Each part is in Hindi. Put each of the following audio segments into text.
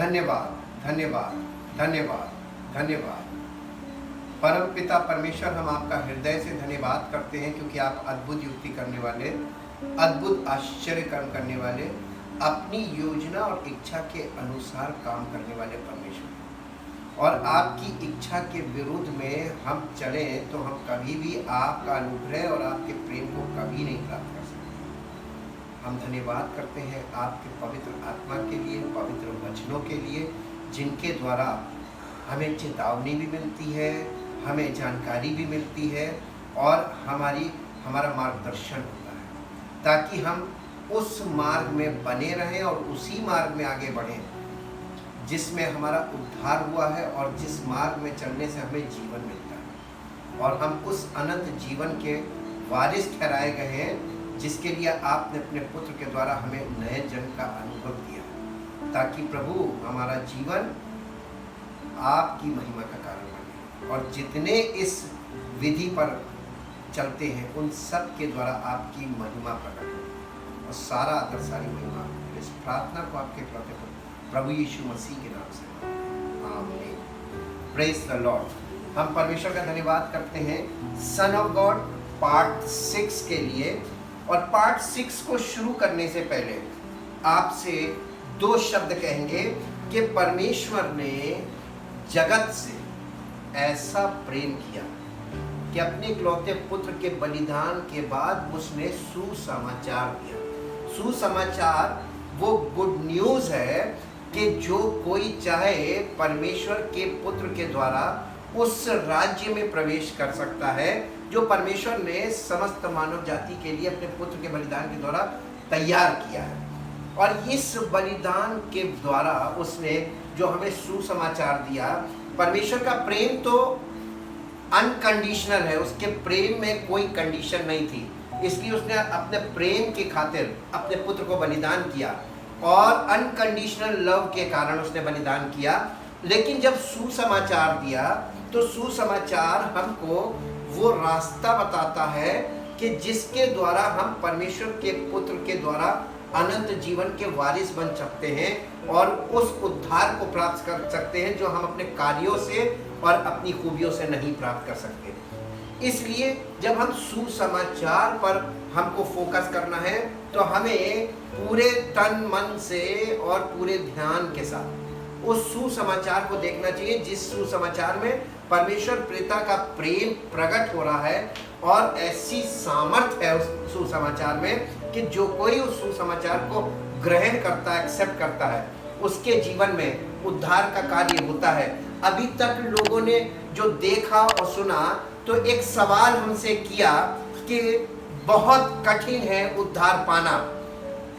धन्यवाद, धन्यवाद, धन्यवाद, धन्यवाद। परम पिता परमेश्वर, हम आपका हृदय से धन्यवाद करते हैं क्योंकि आप अद्भुत युक्ति करने वाले, अद्भुत आश्चर्य कर्म करने वाले, अपनी योजना और इच्छा के अनुसार काम करने वाले परमेश्वर हैं। और आपकी इच्छा के विरुद्ध में हम चलें तो हम कभी भी आपका अनुग्रह और आपके प्रेम को कभी नहीं प्राप्त कर सकते। हम धन्यवाद करते हैं आपके पवित्र आत्मा के लिए, पवित्र वचनों के लिए, जिनके द्वारा हमें चेतावनी भी मिलती है, हमें जानकारी भी मिलती है और हमारा मार्गदर्शन होता है, ताकि हम उस मार्ग में बने रहें और उसी मार्ग में आगे बढ़ें जिसमें हमारा उद्धार हुआ है और जिस मार्ग में चलने से हमें जीवन मिलता है। और हम उस अनंत जीवन के वारिस ठहराए गए हैं जिसके लिए आपने अपने पुत्र के द्वारा हमें नए जन्म का अनुभव दिया, ताकि प्रभु हमारा जीवन आपकी महिमा का कारण बने। और जितने इस विधि पर चलते हैं उन सब के द्वारा आपकी महिमा प्रकट हो और सारा आदर, सारी महिमा। इस प्रार्थना को आपके प्रभु यीशु मसीह के नाम से आमीन। Praise the Lord. हम परमेश्वर का धन्यवाद करते हैं सन ऑफ गॉड पार्ट 6 के लिए। और पार्ट 6 को शुरू करने से पहले आपसे 2 शब्द कहेंगे कि परमेश्वर ने जगत से ऐसा प्रेम किया कि अपने इकलौते पुत्र के बलिदान के बाद उसने सुसमाचार दिया। सुसमाचार वो गुड न्यूज़ है कि जो कोई चाहे परमेश्वर के पुत्र के द्वारा उस राज्य में प्रवेश कर सकता है जो परमेश्वर ने समस्त मानव जाति के लिए अपने पुत्र के बलिदान के द्वारा तैयार किया है। और इस बलिदान के द्वारा उसने जो हमें सुसमाचार दिया, परमेश्वर का प्रेम तो अनकंडीशनल है, उसके प्रेम में कोई कंडीशन नहीं थी, इसलिए उसने अपने प्रेम के खातिर अपने पुत्र को बलिदान किया और अनकंडीशनल लव के कारण उसने बलिदान किया। लेकिन जब सुसमाचार दिया तो सुसमाचार हमको वो रास्ता बताता है कि जिसके द्वारा हम परमेश्वर के पुत्र के द्वारा अनंत जीवन के वारिस बन सकते हैं और उस उद्धार को प्राप्त कर सकते हैं जो हम अपने कार्यों से और अपनी खूबियों से नहीं प्राप्त कर सकते। इसलिए जब हम सुसमाचार पर हमको फोकस करना है तो हमें पूरे तन मन से और पूरे ध्यान के साथ उस सुसमाचार को देखना चाहिए जिस सुसमाचार में परमेश्वर पिता का प्रेम प्रकट हो रहा है। और ऐसी सामर्थ है उस सुसमाचार में कि जो कोई उस सुसमाचार को ग्रहण करता है, एक्सेप्ट करता है, उसके जीवन में उद्धार का कार्य होता है। अभी तक लोगों ने जो देखा और सुना तो एक सवाल हमसे किया कि बहुत कठिन है उद्धार पाना,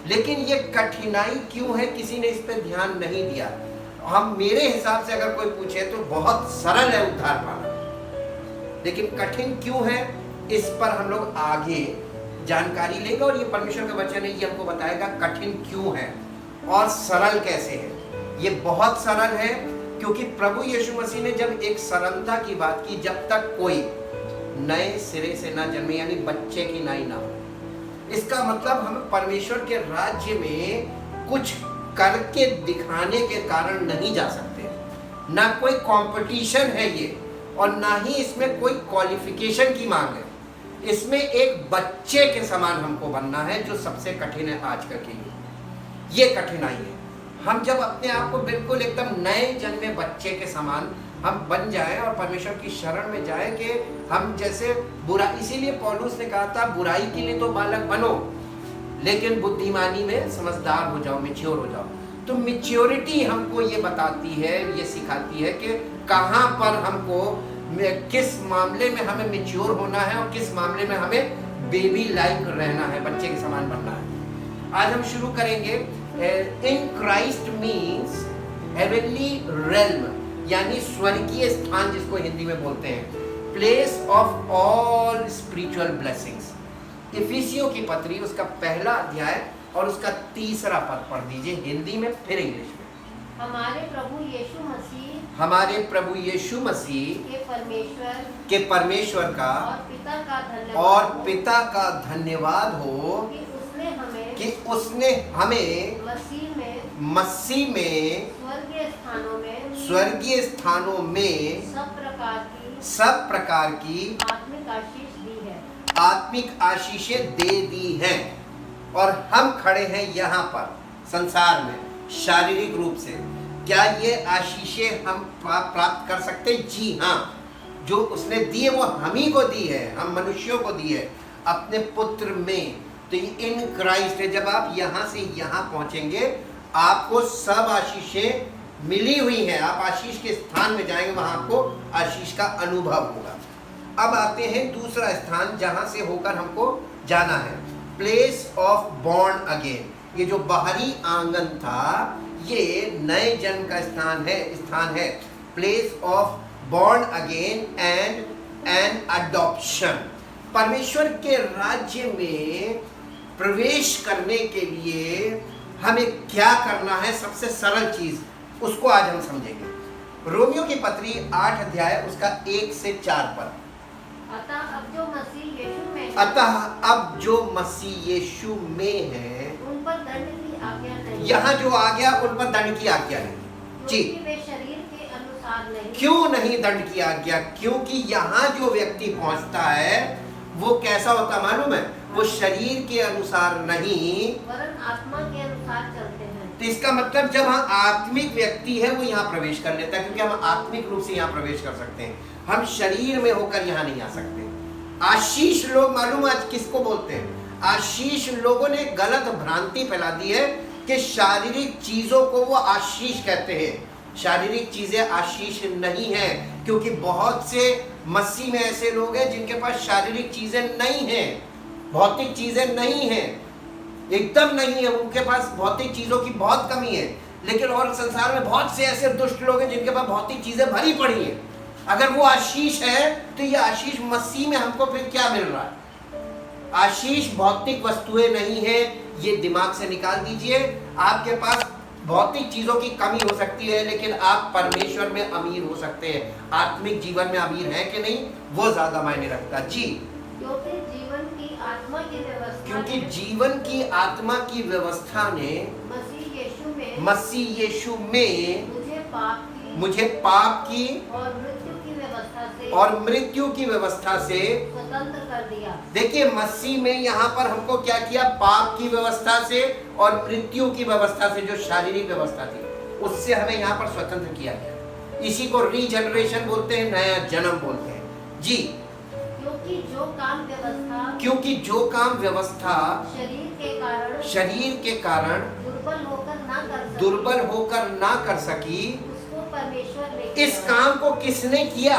लेकिन ये कठिनाई क्यों है, किसी ने इस पर ध्यान नहीं दिया। हम मेरे हिसाब से अगर कोई पूछे तो बहुत सरल है उद्धार पाना, लेकिन कठिन क्यों है इस पर हम लोग आगे जानकारी लेंगे और ये परमेश्वर का वचन है, ये हमको बताएगा कठिन क्यों है और सरल कैसे है। ये बहुत सरल है क्योंकि प्रभु यीशु मसीह ने जब एक सरलता की बात की, जब तक कोई नए सिरे से ना जन्मे, यानी बच्चे की नाई ना हो। इसका मतलब हम परमेश्वर के राज्य में कुछ करके दिखाने के कारण नहीं जा सकते, ना कोई कंपटीशन है ये और ना ही इसमें कोई क्वालिफिकेशन की मांग है। इसमें एक बच्चे के समान हमको बनना है, जो सबसे कठिन है आज के लिए। ये कठिनाई है। हम जब अपने आप को बिल्कुल एकदम नए जन्मे बच्चे के समान हम बन जाएं और परमेश्वर की शरण में जाएं कि हम जैसे बुरा, इसीलिए पौलुस ने कहा था बुराई के लिए तो बालक बनो लेकिन बुद्धिमानी में समझदार हो जाओ, मैच्योर हो जाओ। तो मैच्योरिटी हमको ये बताती है, ये सिखाती है कि कहाँ पर हमको किस मामले में हमें मैच्योर होना है और किस मामले में हमें बेबी लाइक रहना है, बच्चे के समान बनना है। आज हम शुरू करेंगे in Christ means heavenly realm, यानी स्वर्गीय स्थान जिसको हिंदी में बोलते हैं, place of all spiritual blessings. इफिसियों की पत्री उसका पहला अध्याय और उसका 3रा पद पढ़ दीजिए, हिंदी में फिर इंग्लिश में। हमारे प्रभु यीशु मसीह के परमेश्वर का और पिता का धन्यवाद हो कि उसने हमें मसीह में स्वर्गीय स्थानों में सब प्रकार की आत्मिक आशीष दी है। आत्मिक आशीषें दे दी हैं। और हम खड़े हैं यहाँ पर संसार में शारीरिक रूप से। क्या ये आशीषें हम प्राप्त कर सकते हैं? जी हाँ, जो उसने दी है वो हम ही को दी है, हम मनुष्यों को दी है अपने पुत्र में। तो ये इन क्राइस्ट है। जब आप यहाँ से यहाँ पहुँचेंगे आपको सब आशीषें मिली हुई हैं। आप आशीष के स्थान में जाएंगे, वहाँ आपको आशीष का अनुभव होगा। अब आते हैं दूसरा स्थान जहाँ से होकर हमको जाना है, प्लेस ऑफ बॉर्न अगेन। ये जो बाहरी आंगन था ये नए जन्म का स्थान है place of born again and an adoption. परमेश्वर के राज्य में प्रवेश करने के लिए हमें क्या करना है? सबसे सरल चीज उसको आज हम समझेंगे। रोमियो की पत्री 8 अध्याय उसका 1 से 4 पद। अतः अब जो मसीह यीशु में है उन पर दंड की आज्ञा नहीं। यहाँ जो आ गया उन पर दंड की आज्ञा नहीं जी। वे शरीर के अनुसार नहीं। क्यों नहीं दंड की आज्ञा? क्योंकि यहाँ जो व्यक्ति पहुँचता है वो कैसा होता मालूम है? वो शरीर के अनुसार नहीं वरन आत्मा के अनुसार चलते हैं। तो इसका मतलब जब हम आत्मिक व्यक्ति है वो यहाँ प्रवेश कर लेता है, क्योंकि हम आत्मिक रूप से यहाँ प्रवेश कर सकते हैं। हम शरीर में होकर यहाँ नहीं आ सकते। आशीष लोग मालूम आज किसको बोलते हैं? आशीष लोगों ने गलत भ्रांति फैला दी है कि शारीरिक चीजों को वो आशीष कहते हैं। शारीरिक चीजें आशीष नहीं है, क्योंकि बहुत से मसीह में ऐसे लोग हैं जिनके पास शारीरिक चीजें नहीं हैं, भौतिक चीजें नहीं हैं, एकदम नहीं है। उनके पास भौतिक चीजों की बहुत कमी है। लेकिन और संसार में बहुत से ऐसे दुष्ट लोग हैं जिनके पास भौतिक चीजें भरी पड़ी हैं। अगर वो आशीष है तो ये आशीष मसीह में हमको फिर क्या मिल रहा है? आशीष भौतिक वस्तुएं नहीं है, ये दिमाग से निकाल दीजिए। आपके पास भौतिक चीजों की कमी हो सकती है लेकिन आप परमेश्वर में अमीर हो सकते हैं। आत्मिक जीवन में अमीर है कि नहीं वो ज्यादा मायने रखता जी। क्योंकि जीवन की आत्मा की व्यवस्था ने मसीह यीशु में मुझे पाप की और मृत्यु की व्यवस्था से स्वतंत्र कर दिया। देखिए मसीह में यहाँ पर हमको क्या किया? पाप की व्यवस्था से और मृत्यु की व्यवस्था से, जो शारीरिक व्यवस्था थी उससे हमें यहाँ पर स्वतंत्र किया गया। इसी को रीजनरेशन बोलते हैं, नया जन्म बोलते हैं जी। क्योंकि जो काम व्यवस्था शरीर के कारण दुर्बल होकर ना कर सकी, उसको परमेश्वर इस काम को किसने किया?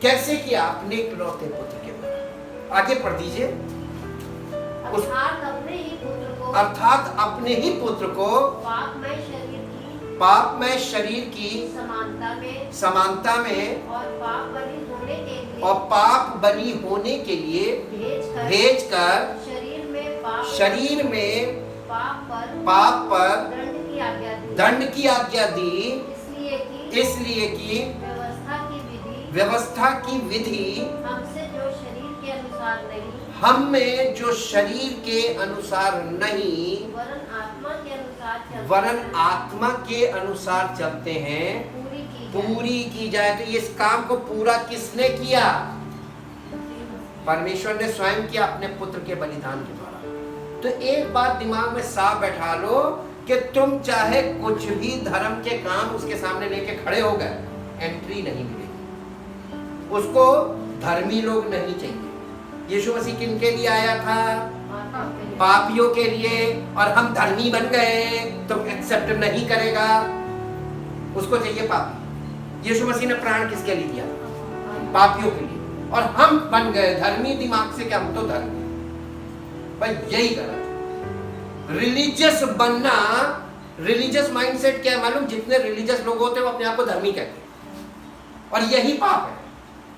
कैसे किया? अपने इकलौते पुत्र के द्वारा। आगे पढ़ दीजिए। अर्थात अपने ही पुत्र को पापमय शरीर की समानता में और पाप बलि होने के लिए भेजकर शरीर में पाप पर दंड की आज्ञा दी, इसलिए कि व्यवस्था की विधि हम में जो शरीर के अनुसार नहीं वरन आत्मा के अनुसार चलते हैं पूरी की जाए। तो इस काम को पूरा किसने किया? परमेश्वर ने स्वयं किया अपने पुत्र के बलिदान के द्वारा। तो एक बात दिमाग में साफ बैठा लो कि तुम चाहे कुछ भी धर्म के काम उसके सामने लेके खड़े हो गए, एंट्री नहीं मिलेगी। उसको धर्मी लोग नहीं चाहिए। यीशु मसीह किनके लिए आया था? पापियों के लिए। और हम धर्मी बन गए तो एक्सेप्ट नहीं करेगा, उसको चाहिए पापी। यीशु मसीह ने प्राण किसके लिए दिया? पापियों के लिए। और हम बन गए धर्मी दिमाग से कि हम तो धर्मी। भाई यही गलत है। रिलीजियस बनना, रिलीजियस माइंडसेट क्या है मालूम? जितने रिलीजियस लोग होते हैं वो अपने आप को धर्मी कहते हैं, और यही पाप है।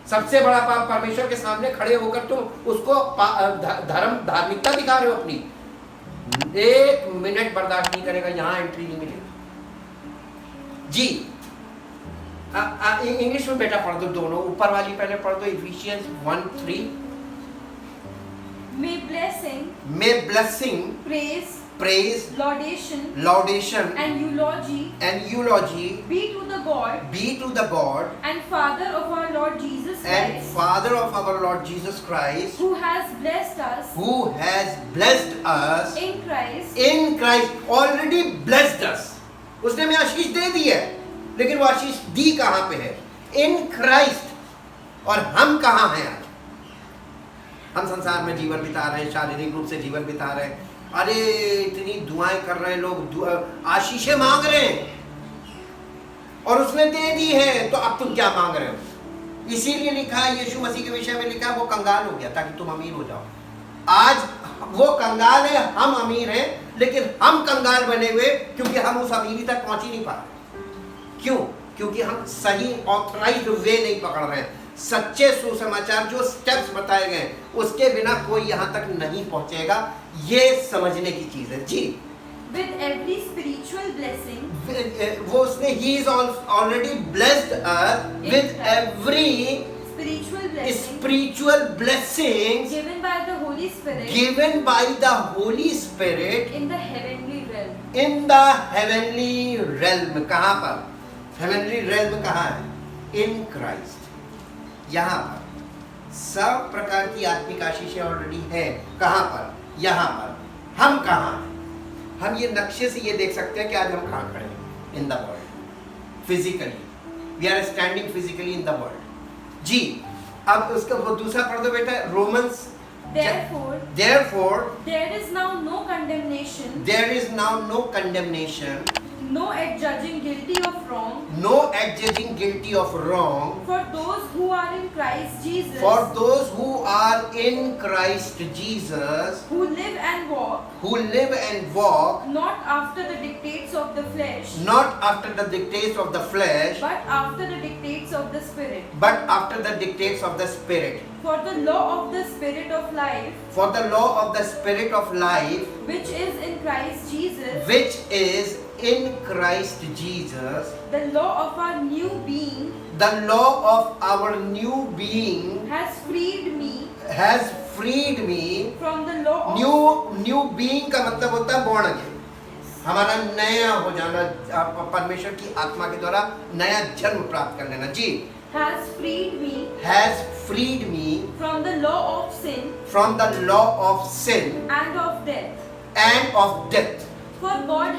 सबसे बड़ा पाप परमेश्वर के सामने खड़े होकर तुम उसको धार्मिकता दिखा रहे हो अपनी। 1 मिनट बर्दाश्त नहीं करेगा, यहां एंट्री नहीं मिलेगी जी। इंग्लिश में बेटा पढ़ दो दोनों, ऊपर वाली पहले पढ़ दो efficiency 1:3। May blessing, praise, praise, laudation and eulogy be to the God and Father of our Lord Jesus and Christ, Father of our Lord Jesus Christ, who has blessed us in Christ. already blessed us. उसने हमें आशीष दे दी है, लेकिन वो आशीष दी कहाँ पे है? In Christ. और हम कहाँ हैं आज? हम संसार में जीवन बिता रहे हैं, शारीरिक रूप से जीवन बिता रहे हैं। अरे इतनी दुआएं कर रहे हैं लोग, आशीषें मांग रहे हैं, और उसने दे दी है, तो अब तुम क्या मांग रहे हो? इसीलिए लिखा है, यीशु मसीह के विषय में लिखा है, वो कंगाल हो गया ताकि तुम अमीर हो जाओ। आज वो कंगाल है, हम अमीर हैं, लेकिन हम कंगाल बने हुए क्योंकि हम उस अमीरी तक पहुंच ही नहीं पा रहे। क्यों? क्योंकि हम सही ऑथराइज्ड वे नहीं पकड़ रहे हैं। सच्चे सुसमाचार जो स्टेप्स बताए गए, उसके बिना कोई यहाँ तक नहीं पहुंचेगा। ये समझने की चीज है जी। With every spiritual blessing, वो उसने he is already blessed us with every spiritual blessings given by the Holy Spirit in the heavenly realm. In the heavenly realm. कहाँ पर? Heavenly realm कहाँ है? In Christ. यहाँ पर सब प्रकार की आत्मिक आशीषें ऑलरेडी है। कहाँ पर? यहाँ पर। हम कहाँ हैं? हम ये नक्शे से ये देख सकते हैं कि आज हम कहाँ खड़े हैं in the world. Physically we are standing physically in the world जी। अब उसका वो दूसरा पढ़ दो बेटा, Romans. Therefore, there is now no condemnation, no adjudging guilty of wrong, for those who are in Christ Jesus, who live and walk not after the dictates of the flesh, but after the dictates of the Spirit. For the law of the Spirit of life, which is in Christ Jesus, the law of our new being has freed me from the law of new being का मतलब होता है born again, हमारा नया हो जाना, परमेश्वर की आत्मा के द्वारा नया जन्म प्राप्त कर लेना जी। has freed me from the law of sin and of death. For God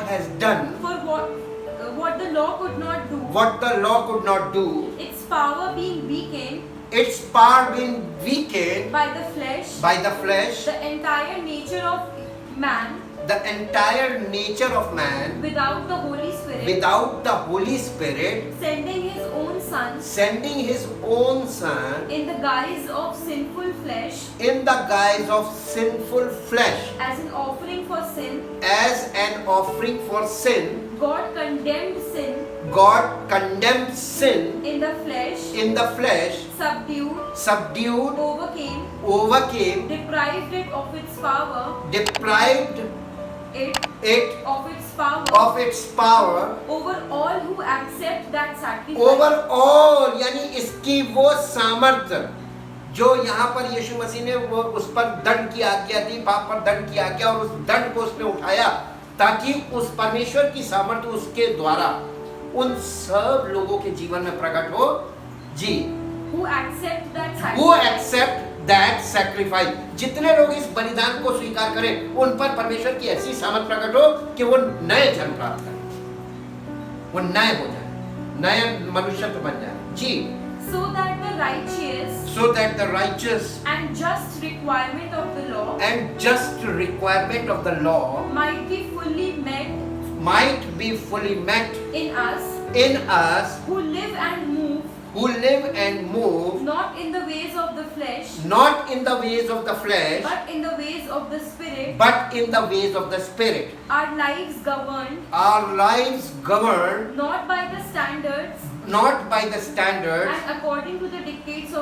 has done what the law could not do, its power being weakened by the flesh, the entire nature of man without the Holy Spirit, sending his own son in the guise of sinful flesh as an offering for sin. God condemned sin in the flesh, subdued, overcame, deprived it of its power over all who accept that sacrifice. Overall यानी इसकी वो सामर्थ्य जो यहाँ पर यीशु मसीह ने वो उस पर दंड की आज्ञा दी, पाप पर दंड की आज्ञा, और उस दंड को उसने उठाया ताकि उस परमेश्वर की सामर्थ्य उसके द्वारा उन सब लोगों के जीवन में प्रकट हो जी। Who accept that sacrifice, जितने लोग इस बलिदान को स्वीकार करें, उन पर परमेश्वर की ऐसी सामर्थ प्रकट हो कि वो नए जन्म प्राप्त करें, वो नए हो जाए, नए मनुष्य बन जाए जी। So that the righteous and just requirement of the law might be fully met in us who live and move not in the ways of the flesh, not in the ways of the flesh, but in the ways of the Spirit, our lives governed not by the standards and according to the dictates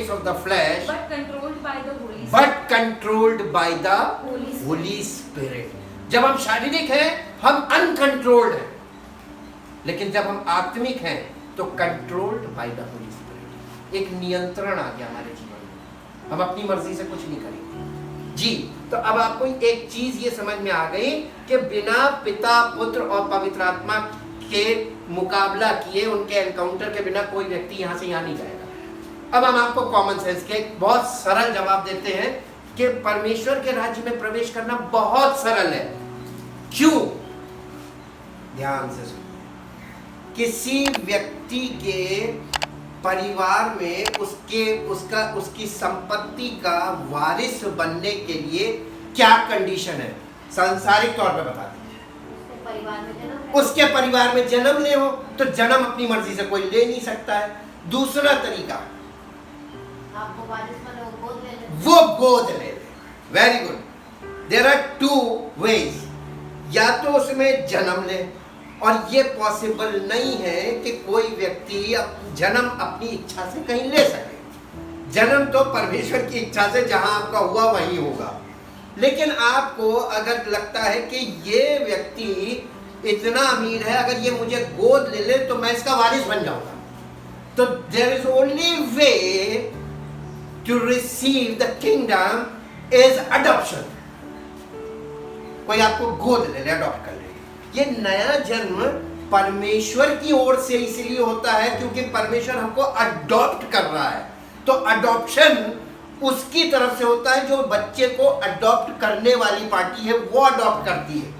of the flesh, but controlled by the Holy Spirit. जब हम शारीरिक हैं हम अनकंट्रोल्ड हैं, लेकिन जब हम आत्मिक हैं तो controlled by the Holy spirit. एक नियंत्रण आ गया हमारे जीवन में, हम अपनी मर्जी से कुछ नहीं करेंगे जी, तो अब आपको एक चीज ये समझ में आ गई कि बिना पिता, पुत्र और पवित्र आत्मा के मुकाबला किए, उनके एनकाउंटर के बिना कोई व्यक्ति यहाँ से यहाँ नहीं जाएगा। अब हम आपको कॉमन सेंस के एक बहुत सरल जवाब देते हैं कि परमेश्वर के राज्य में प्रवेश करना बहुत सरल है। क्यों? ध्यान से सुनो। किसी व्यक्ति के परिवार में उसकी संपत्ति का वारिस बनने के लिए क्या कंडीशन है? सांसारिक तौर पे बता दें। उसके परिवार में जन्म ले हो तो जन्म अपनी मर्जी से कोई ले नहीं सकता है। दूसरा तरीका, आपको वारिस बने वो गोद ले ले। Very good. There are two ways. या तो उसमें जन्म ले, और ये पॉसिबल नहीं है कि कोई व्यक्ति जन्म अपनी इच्छा से कहीं ले सके। जन्म तो परमेश्वर की इच्छा से जहां आपका हुआ वहीं होगा। लेकिन आपको अगर लगता है कि ये व्यक्ति इतना अमीर है, अगर ये मुझे गोद ले ले तो मैं इसका वारिस बन जाऊंगा, तो there is only way to receive the kingdom is adoption. कोई आपको गोद ले ले, अडॉप्ट कर ले। ये नया जन्म परमेश्वर की ओर से इसलिए होता है क्योंकि परमेश्वर हमको अडॉप्ट कर रहा है। तो अडॉप्शन उसकी तरफ से होता है, जो बच्चे को अडॉप्ट करने वाली पार्टी है वो अडॉप्ट करती है।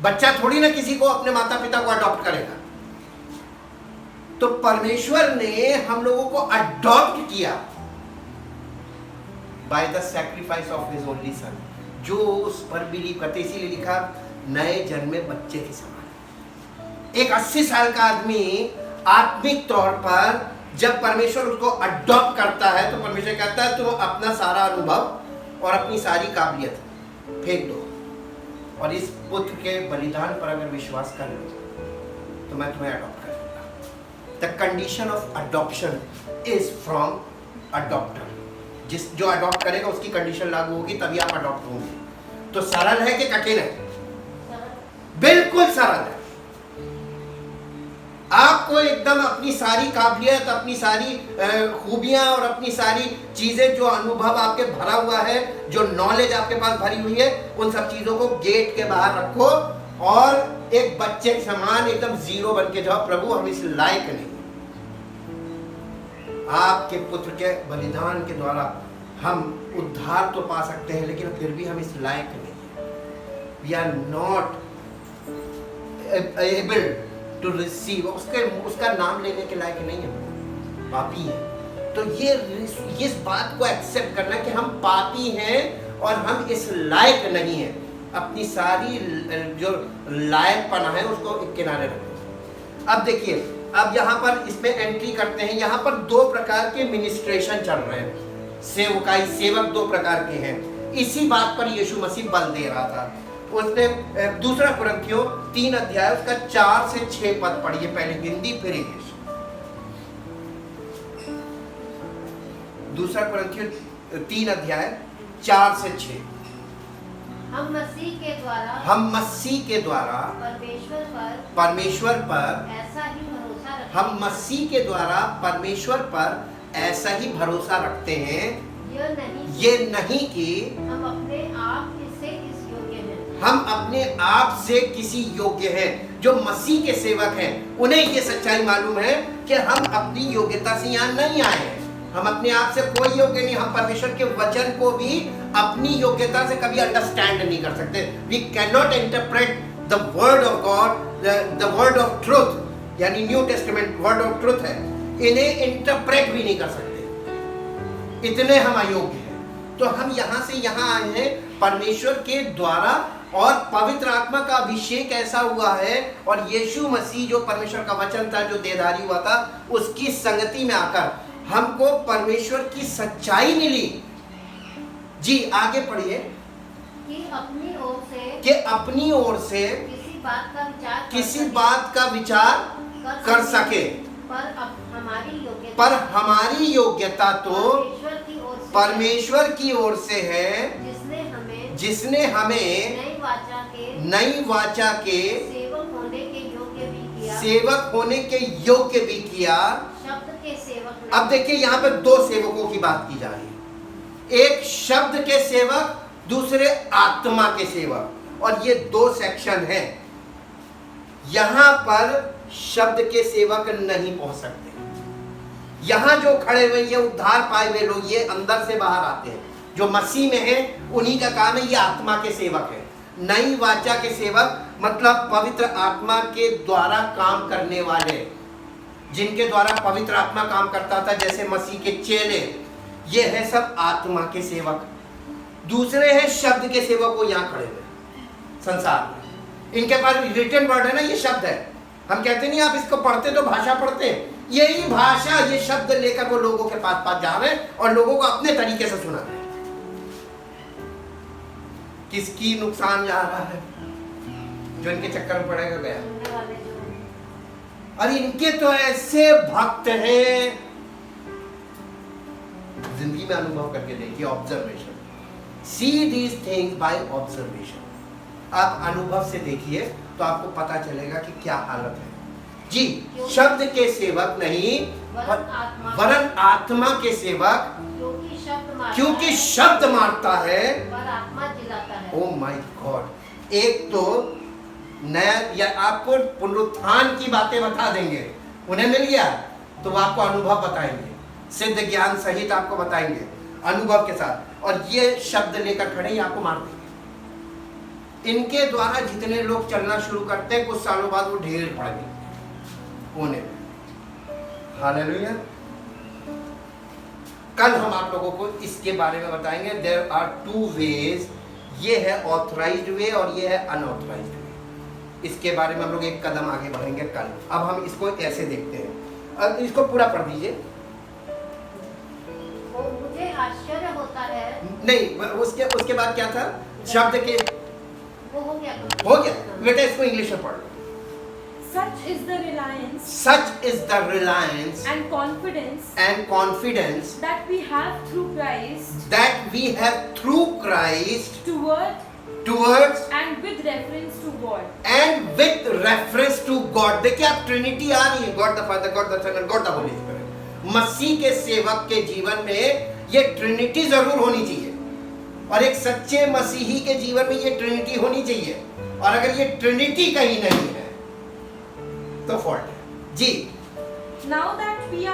बच्चा थोड़ी ना किसी को, अपने माता पिता को अडॉप्ट करेगा। तो परमेश्वर ने हम लोगों को अडॉप्ट किया by the sacrifice of his only son. जो उस पर बिलीव करते, इसीलिए लिखा नए जन्मे बच्चे के समान। एक 80 साल का आदमी आत्मिक तौर पर जब परमेश्वर उसको अडॉप्ट करता है तो परमेश्वर कहता है तुम अपना सारा अनुभव और अपनी सारी काबिलियत फेंक दो, और इस पुत्र के बलिदान पर अगर विश्वास कर लो तो मैं तुम्हें अडॉप्ट कर लूंगा। The condition of adoption is from adopter. जो अडॉप्ट करेगा उसकी कंडीशन लागू होगी, तभी आप अडॉप्ट होंगे। तो सरल है कि कठिन है? बिल्कुल सरल है। आपको एकदम अपनी सारी काबिलियत, अपनी सारी खूबियां और अपनी सारी चीजें, जो अनुभव आपके भरा हुआ है, जो नॉलेज आपके पास भरी हुई है, उन सब चीजों को गेट के बाहर रखो और एक बच्चे के समान एकदम जीरो बन के जाओ। प्रभु हम इस लायक नहीं, आपके पुत्र के बलिदान के द्वारा हम उद्धार तो पा सकते हैं, लेकिन फिर भी हम इस लायक नहीं। We are not able to receive. उसका नाम लेने के लायक नहीं है, पापी है। तो ये इस बात को एक्सेप्ट करना कि हम पापी हैं और हम इस लायक नहीं है, अपनी सारी जो लायकपना है उसको एक किनारे रखो। अब देखिए, अब यहाँ पर इसमें एंट्री करते हैं। यहाँ पर दो प्रकार के मिनिस्ट्रेशन चल रहे हैं। सेवकाई, सेवक दो प्रकार के हैं। इसी बात पर यीशु मसीह बल दे रहा था। उसने दूसरा कुरिन्थियों 3 अध्याय उसका 4 से 6 पद पढ़िए, पहले हिंदी फिर इंग्लिश। दूसरा कुरिन्थियों 3 अध्याय 4 से 6। हम मसीह के द्वारा परमेश्वर पर ऐसा ही भरोसा रखते हम मसीह के द्वारा परमेश्वर पर ऐसा ही भरोसा रखते हैं, ये नहीं कि हम अपने आप से किसी योग्य हैं। जो मसीह के सेवक हैं उन्हें ये सच्चाई मालूम है कि हम अपनी योग्यता से यहाँ नहीं आए हैं। हम अपने आप से कोई योग्य नहीं। हम परमेश्वर के वचन को भी अपनी योग्यता से कभी अंडरस्टैंड नहीं कर सकते। We can not interpret the word of God, the word of truth, यानी New Testament word of truth है, इन्हें इंटरप्रेट भी नहीं कर सकते, इतने हम अयोग्य हैं। तो हम यहाँ से यहाँ आए हैं परमेश्वर के द्वारा, और पवित्र आत्मा का अभिषेक ऐसा हुआ है, और यीशु मसीह जो परमेश्वर का वचन था, जो देहधारी हुआ था, उसकी संगति में आकर हमको परमेश्वर की सच्चाई मिली। जी आगे पढ़िए। कि अपनी ओर से किसी बात का विचार कर सके, पर हमारी योग्यता तो परमेश्वर की ओर से है, जिसने हमें नई वाचा के सेवक होने के योग्य भी किया। अब देखिए यहाँ पे दो सेवकों की बात की जा रही है, एक शब्द के सेवक दूसरे आत्मा के सेवक। और ये दो सेक्शन है। यहां पर शब्द के सेवक नहीं पहुंच सकते। यहां जो खड़े हुए ये उद्धार पाए हुए लोग, ये अंदर से बाहर आते हैं, जो मसीह में है, उन्हीं का काम है। ये आत्मा के सेवक है। नई वाचा के सेवक मतलब पवित्र आत्मा के द्वारा काम करने वाले, जिनके द्वारा पवित्र आत्मा काम करता था, जैसे मसीह के चेले। ये है सब आत्मा के सेवक। दूसरे हैं शब्द के सेवक, वो यहाँ खड़े हुए संसार में। इनके पास रिटन वर्ड है ना, ये शब्द है। हम कहते नहीं आप इसको पढ़ते तो भाषा पढ़ते हैं, यही भाषा, ये शब्द लेकर वो लोगों के पास पास जा रहे हैं और लोगों को अपने तरीके से सुना रहे हैं। किसकी नुकसान जा रहा है? जो इनके चक्कर में पड़ेगा गया। और इनके तो ऐसे भक्त हैं, जिंदगी में अनुभव करके देखिए। Observation, see these things by observation. आप अनुभव से देखिए तो आपको पता चलेगा कि क्या हालत है। जी, शब्द के सेवक नहीं, वरन आत्मा के सेवक, क्योंकि शब्द मारता है पर आत्मा जिलाता है। Oh my God. एक तो नया, या आपको पुनरुत्थान की बातें बता देंगे, उन्हें मिल गया तो वो आपको अनुभव बताएंगे, सिद्ध ज्ञान सहित आपको बताएंगे अनुभव के साथ। और ये शब्द लेकर खड़े ही आपको मार देंगे। इनके द्वारा जितने लोग चलना शुरू करते हैं, कुछ सालों बाद वो ढेर पड़ गए होने में। हालेलुया। कल हम आप लोगों को इसके बारे में बताएंगे। देयर आर टू वेज, ये है ऑथराइज्ड वे और ये है अनऑथराइज्ड वे। इसके बारे में हम लोग एक कदम आगे बढ़ेंगे कल। अब हम इसको ऐसे देखते हैं। अब इसको पूरा पढ़ दीजिए। मुझे आश्चर्य होता है। नहीं, उसके बाद क्या था? शब्द के वो हो गया बेटा, इसको इंग्लिश में पढ़ लो। Such is the reliance, Such is the reliance and confidence that we have through Christ towards and with reference to God. and with reference to God। देखिए आप ट्रिनिटी आ रही है, God the Father, God the Son और गॉड द होली स्पिरिट। मसीह के सेवक के जीवन में ये ट्रिनिटी जरूर होनी चाहिए, और एक सच्चे मसीही के जीवन में ये ट्रिनिटी होनी चाहिए। और अगर ये ट्रिनिटी कहीं नहीं है तो फॉल्ट है। जी, Now that we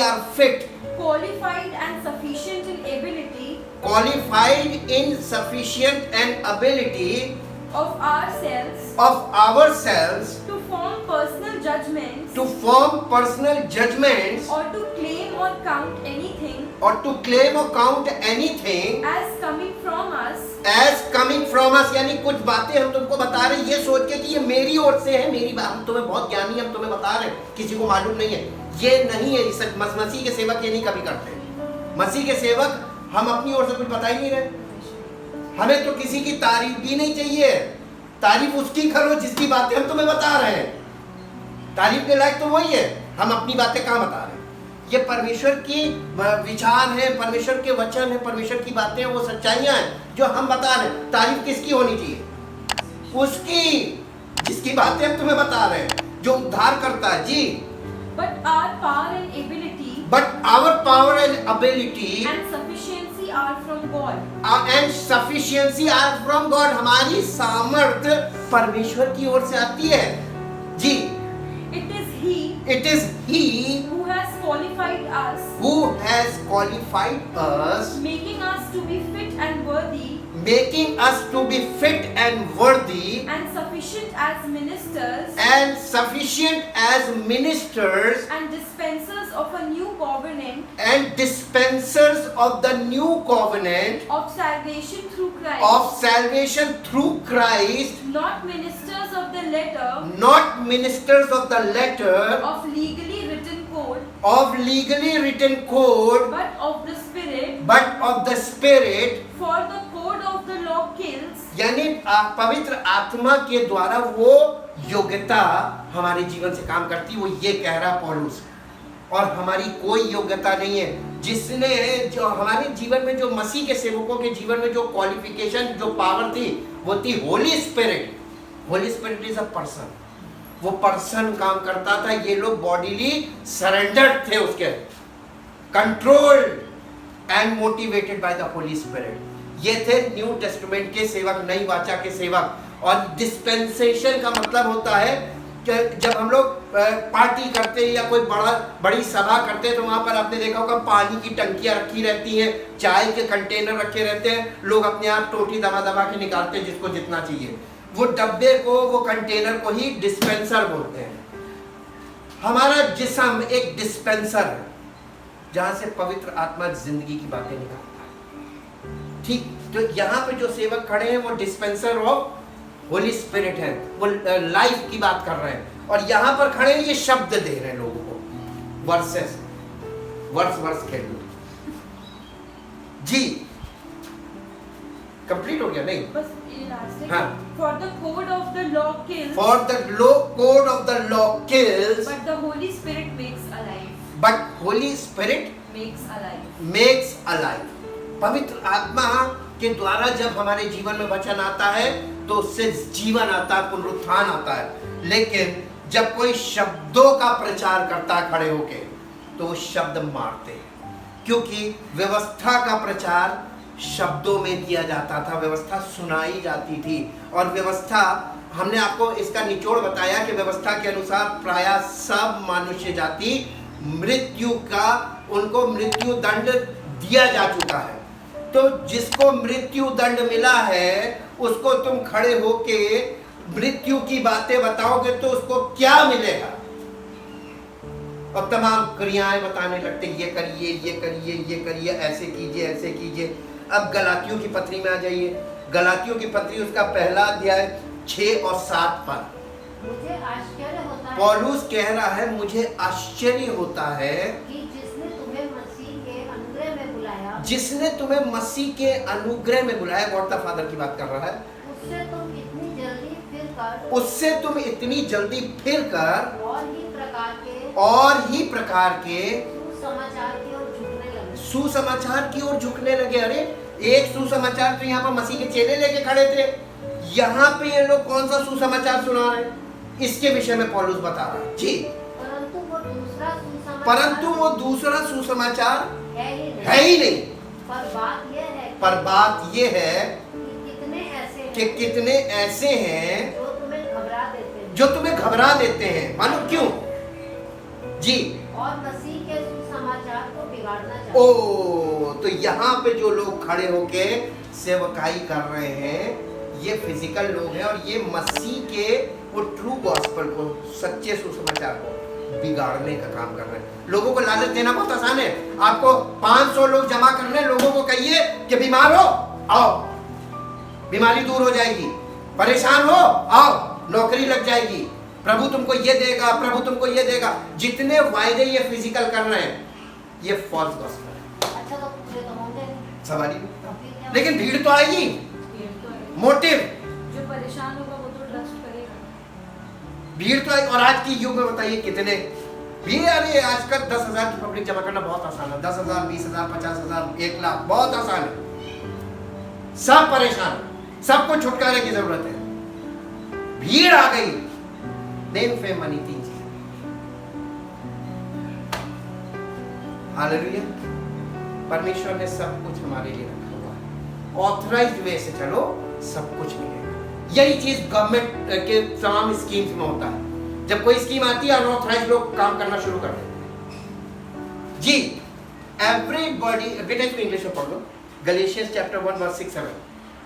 are fit, qualified and sufficient in ability of ourselves to form personal judgments or to claim or count anything as coming from us। यानी कुछ बातें हम तुमको बता रहे हैं ये सोच के कि ये मेरी ओर से है, मेरी बात, हम तुम्हें बहुत ज्ञानी, हम तुम्हें बता रहे हैं, किसी को मालूम नहीं है। ये नहीं है। मसीह के सेवक ये नहीं कभी करते। मसीह के सेवक हम अपनी ओर से कुछ बता ही नहीं रहे। हमें तो किसी की तारीफ भी नहीं चाहिए। तारीफ उसकी करो जिसकी बातें हम तुम्हें बता रहे हैं। तारीफ के लायक तो वही है, हम अपनी बातें कहाँ बता रहे हैं। ये परमेश्वर की विचार है, परमेश्वर के वचन है, परमेश्वर की बातें हैं, वो सच्चाइयां हैं जो हम बता रहे हैं। तारीफ किसकी होनी चाहिए? उसकी, जिसकी बातें हम तुम्हें बता रहे हैं, जो उद्धार करता है। जी, But our power and ability and sufficiency are from God. हमारी सामर्थ परमेश्वर की ओर से आती है। जी, It is He who has qualified us, making us to be fit and worthy, and sufficient as ministers, and dispensers of a new covenant, and dispensers of the new covenant of salvation through Christ, not ministers of the letter of legally written code, but of the spirit, for the code of the law kills, यानी पवित्र आत्मा के द्वारा वो योग्यता हमारे जीवन से काम करती है। वो ये कह रहा पौलुस। और हमारी कोई योग्यता नहीं है। जिसने, जो हमारे जीवन में, जो मसीह के सेवकों के जीवन में जो क्वालिफिकेशन, जो पावर थी, वो थी Holi spirit. Holi spirit is a person. वो पर्सन काम करता था। ये लोग बॉडीली सरेंडर्ड थे, उसके controlled. and motivated by the Holy Spirit. ये थे न्यू टेस्टामेंट के सेवक, नई वाचा के सेवक। और डिस्पेंसेशन का मतलब होता है कि जब हम लोग पार्टी करते हैं या कोई बड़ी सभा करते हैं तो वहाँ पर आपने देखा होगा पानी की टंकियाँ रखी रहती हैं, चाय के कंटेनर रखे रहते हैं, लोग अपने आप टोटी दबा दबा के निकालते हैं जिसको जितना चाहिए। वो डब्बे को, वो कंटेनर को ही डिस्पेंसर बोलते हैं। हमारा जिस्म एक डिस्पेंसर है जहाँ से पवित्र आत्मा जिंदगी की बातें निकालता है। ठीक, तो यहाँ पे जो सेवक खड़े हैं वो डिस्पेंसर ऑफ होली स्पिरिट है, वो लाइफ की बात कर रहे हैं। और यहाँ पर खड़े ये शब्द दे रहे हैं लोगों को, वर्सेस, वर्स खेल लो जी। कंप्लीट हो गया? नहीं, बस ये लास्ट है। हाँ। For the code of the law kills, For the code of the law kills, but the Holy Spirit makes alive. but Holy Spirit Makes alive. makes alive. पवित्र आत्मा के द्वारा जब हमारे जीवन में वचन आता है तो उससे जीवन आता है, पुनरुत्थान आता है। लेकिन जब कोई शब्दों का प्रचार करता है खड़े होके तो वो शब्द मारते हैं, क्योंकि व्यवस्था का प्रचार शब्दों में किया जाता था, व्यवस्था सुनाई जाती थी। और व्यवस्था, हमने आपको इसका निचोड़ बताया कि व्यवस्था के अनुसार प्रायः सब मनुष्य जाति मृत्यु का, उनको मृत्यु दंड दिया जा चुका है। तो जिसको मृत्यु दंड मिला है उसको तुम खड़े होके मृत्यु की बातें बताओगे तो उसको क्या मिलेगा? और तमाम क्रियाएं बताने लगते, ये करिए, ये करिए, ये करिए, ऐसे कीजिए, ऐसे कीजिए। अब गलातियों की पत्री में आ जाइए। गलातियों की पत्री उसका पहला अध्याय 6 और 7 पर मुझे आश्चर्य होता है, पौलुस कह रहा है, मुझे आश्चर्य होता है कि जिसने तुम्हें मसीह के अनुग्रह में बुलाया, जिसने तुम्हें मसीह के अनुग्रह में बुलाया, गॉड द फादर की बात कर रहा है, उससे तुम इतनी जल्दी फिरकर उससे तुम इतनी जल्दी फिर कर और ही प्रकार के सुसमाचार सुसमाचार की ओर झुकने लगे। सुसमाचार की ओर झुकने लगे। अरे एक सुसमाचार तो यहाँ पर मसीह के चेले लेके खड़े थे, यहाँ पे ये लोग कौन सा सुसमाचार सुना रहे हैं? इसके विषय में पौलुस बता रहा है जी। परंतु वो दूसरा सुसमाचार है ही नहीं। पर पर बात ये है कि कितने ऐसे हैं जो जो तुम्हें घबरा देते हैं। मालूम क्यों जी? और मसीह के सुसमाचार को बिगाड़ना चाहते हैं। ओ, तो यहाँ पे जो लोग खड़े होके सेवकाई कर रहे हैं ये फिजिकल लोग हैं, और ये मसीह के वो ट्रू गॉस्पेल को, सच्चे सुसमाचार को बिगाड़ने का काम कर रहे हैं। लोगों को लालच देना बहुत आसान है। आपको 500 लोग जमा करने, लोगों को कहिए कि बीमार हो आओ, बीमारी दूर हो जाएगी, परेशान हो आओ, नौकरी लग जाएगी, प्रभु तुमको ये देगा, प्रभु तुमको ये देगा। जितने वायदे ये फिजिकल कर रहे हैं ये फॉल्स गॉस्पेल है। अच्छा, तो पूरे तो होंगे नहीं। सवाल ही नहीं। तो फिर क्या? लेकिन भीड़ तो आएगी। मोटिव, जो परेशान होगा वो तो ट्रस्ट करेगा। भीड़ तो आएगी। और आज की युग में बताइए कितने भीड़ आ रही है। आजकल 10,000 की पब्लिक जमा करना बहुत आसान है। 10,000, 20,000, 50,000, 1 लाख बहुत आसान है। सब परेशान, सबको छुटकारे की जरूरत है। भीड़ आ गई, नेम फेम मनी, 3 चीजें। हालेलुया। परमेश्वर ने सब कुछ हमारे लिए रखा हुआ है। ऑथराइज्ड वे से चलो, सब कुछ मिलेगा। यही चीज गवर्नमेंट के तमाम स्कीम्स में होता है। जब कोई स्कीम आती है, अनऑथराइज्ड लोग काम करना शुरू कर देते हैं जी। एवरीबॉडी, बेटा इसको इंग्लिश में पढ़ लो। Galatians chapter 1 verse 6-7।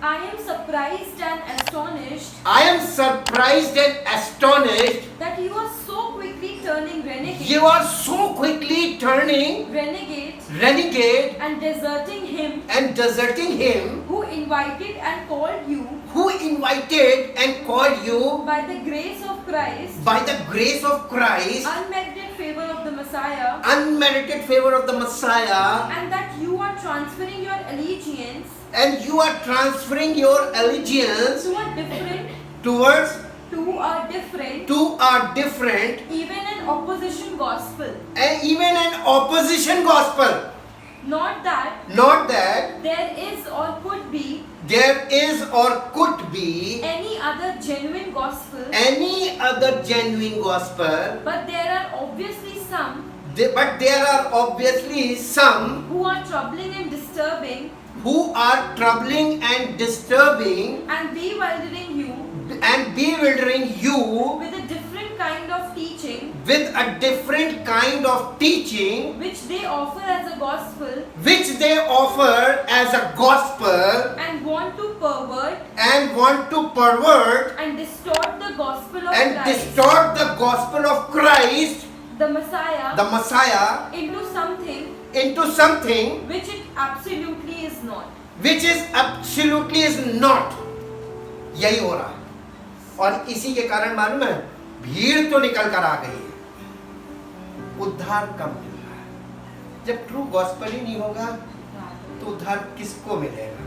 I am surprised and astonished I am surprised and astonished that you are so quickly turning renegade, you are so quickly turning renegade and deserting him and deserting him who invited and called you who invited and called you by the grace of Christ, by the grace of Christ, unmerited favor of the Messiah, unmerited favor of the Messiah, and that you are transferring your allegiance and you are transferring your allegiance to a different, towards to a different, even an opposition gospel. And even an opposition gospel. Not that Not that there is or could be there is or could be any other genuine gospel, any other genuine gospel, but there are obviously some But there are obviously some who are troubling and disturbing who are troubling and disturbing and bewildering you with a different kind of teaching with a different kind of teaching which they offer as a gospel and want to pervert and distort the gospel of Christ, the Messiah, into something which it absolutely is not. यही हो रहा है। और इसी के कारण मालूम है, भीड़ तो निकल कर आ गई है, उद्धार कम मिल रहा है। जब ट्रू गॉस्पेल ही नहीं होगा तो उद्धार किसको मिलेगा?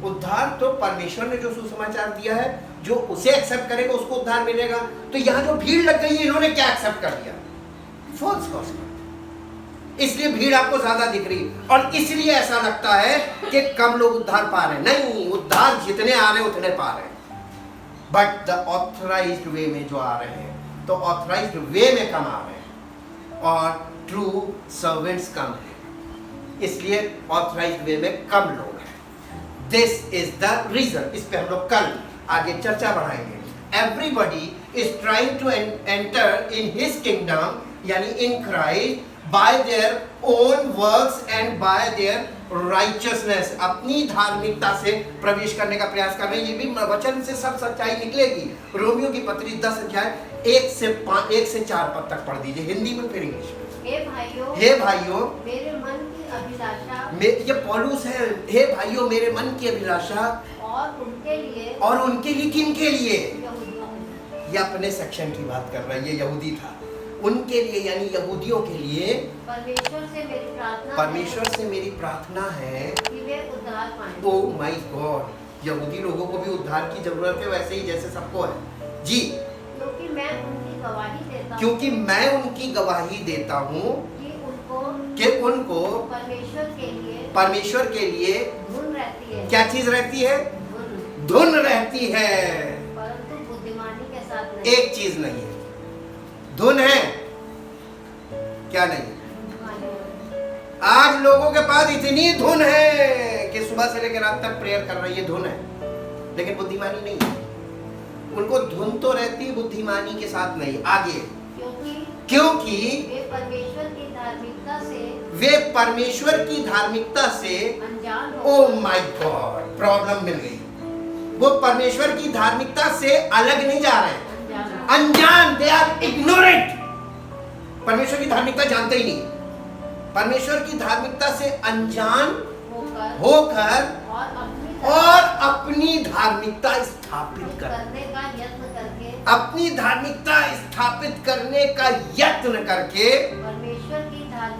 उद्धार तो परमेश्वर ने जो सुसमाचार दिया है, जो उसे एक्सेप्ट करेगा उसको उद्धार मिलेगा। तो यहाँ जो भीड़ लग गई है, इन्होंने क्या एक्सेप्ट कर लिया? False gospel. इसलिए भीड़ आपको ज्यादा दिख रही है और इसलिए ऐसा लगता है कि कम लोग उद्धार पा रहे हैं। नहीं, उद्धार जितने आ रहे हैं उतने पा रहे हैं, बट द ऑथराइज्ड वे में जो आ रहे हैं, तो ऑथराइज्ड वे में कम आ रहे हैं और ट्रू सर्वेंट्स कम है, इसलिए ऑथराइज्ड वे में कम लोग हैं। This is the reason. इस पे हम लोग कल आगे चर्चा बढ़ाएंगे। Everybody is trying to enter in his kingdom, यानी in Christ, by their own works and by their righteousness, अपनी धार्मिकता से प्रवेश करने का प्रयास कर रहे हैं। ये भी वचन से सब सच्चाई निकलेगी। रोमियो की पत्री 10 अध्याय 1 से 4 पद तक पढ़ दीजिए, हिंदी में फिर इंग्लिश में। हे भाइयों मेरे मन की अभिलाषा, ये पौलुस है। हे भाइयों मेरे मन की अभिलाषा, और उनके लिए किनके लिए? यहूदियों के लिए। ये अपने सेक्शन की बात कर रहा है, ये यहूदी था। उनके लिए यानी यहूदियों के लिए परमेश्वर से मेरी प्रार्थना है कि वे उद्धार पाएं। ओह माय गॉड, यहूदी लोगों को भी उद्धार की जरूरत है, वैसे ही जैसे सबको है जी। क्योंकि मैं उनकी गवाही देता हूँ कि उनको परमेश्वर के लिए धुन रहती है। क्या चीज रहती है? धुन रहती है, परंतु बुद्धिमानी के साथ नहीं। एक चीज नहीं है, धुन है, क्या नहीं है? आज लोगों के पास इतनी धुन है कि सुबह से लेकर रात तक प्रेयर कर रही है, धुन है, लेकिन बुद्धिमानी नहीं है। उनको धुन तो रहती, बुद्धिमानी के साथ नहीं। आगे, क्योंकि वे परमेश्वर की धार्मिकता से अनजान हो। ओह माय गॉड, प्रॉब्लम मिल गई। वो परमेश्वर की धार्मिकता से अलग नहीं जा रहे हैं, अनजान, दे आर इग्नोरेंट। परमेश्वर की धार्मिकता जानते ही नहीं, परमेश्वर की धार्मिकता से अनजान होकर और अपनी धार्मिकता स्थापित करने का यत्न करके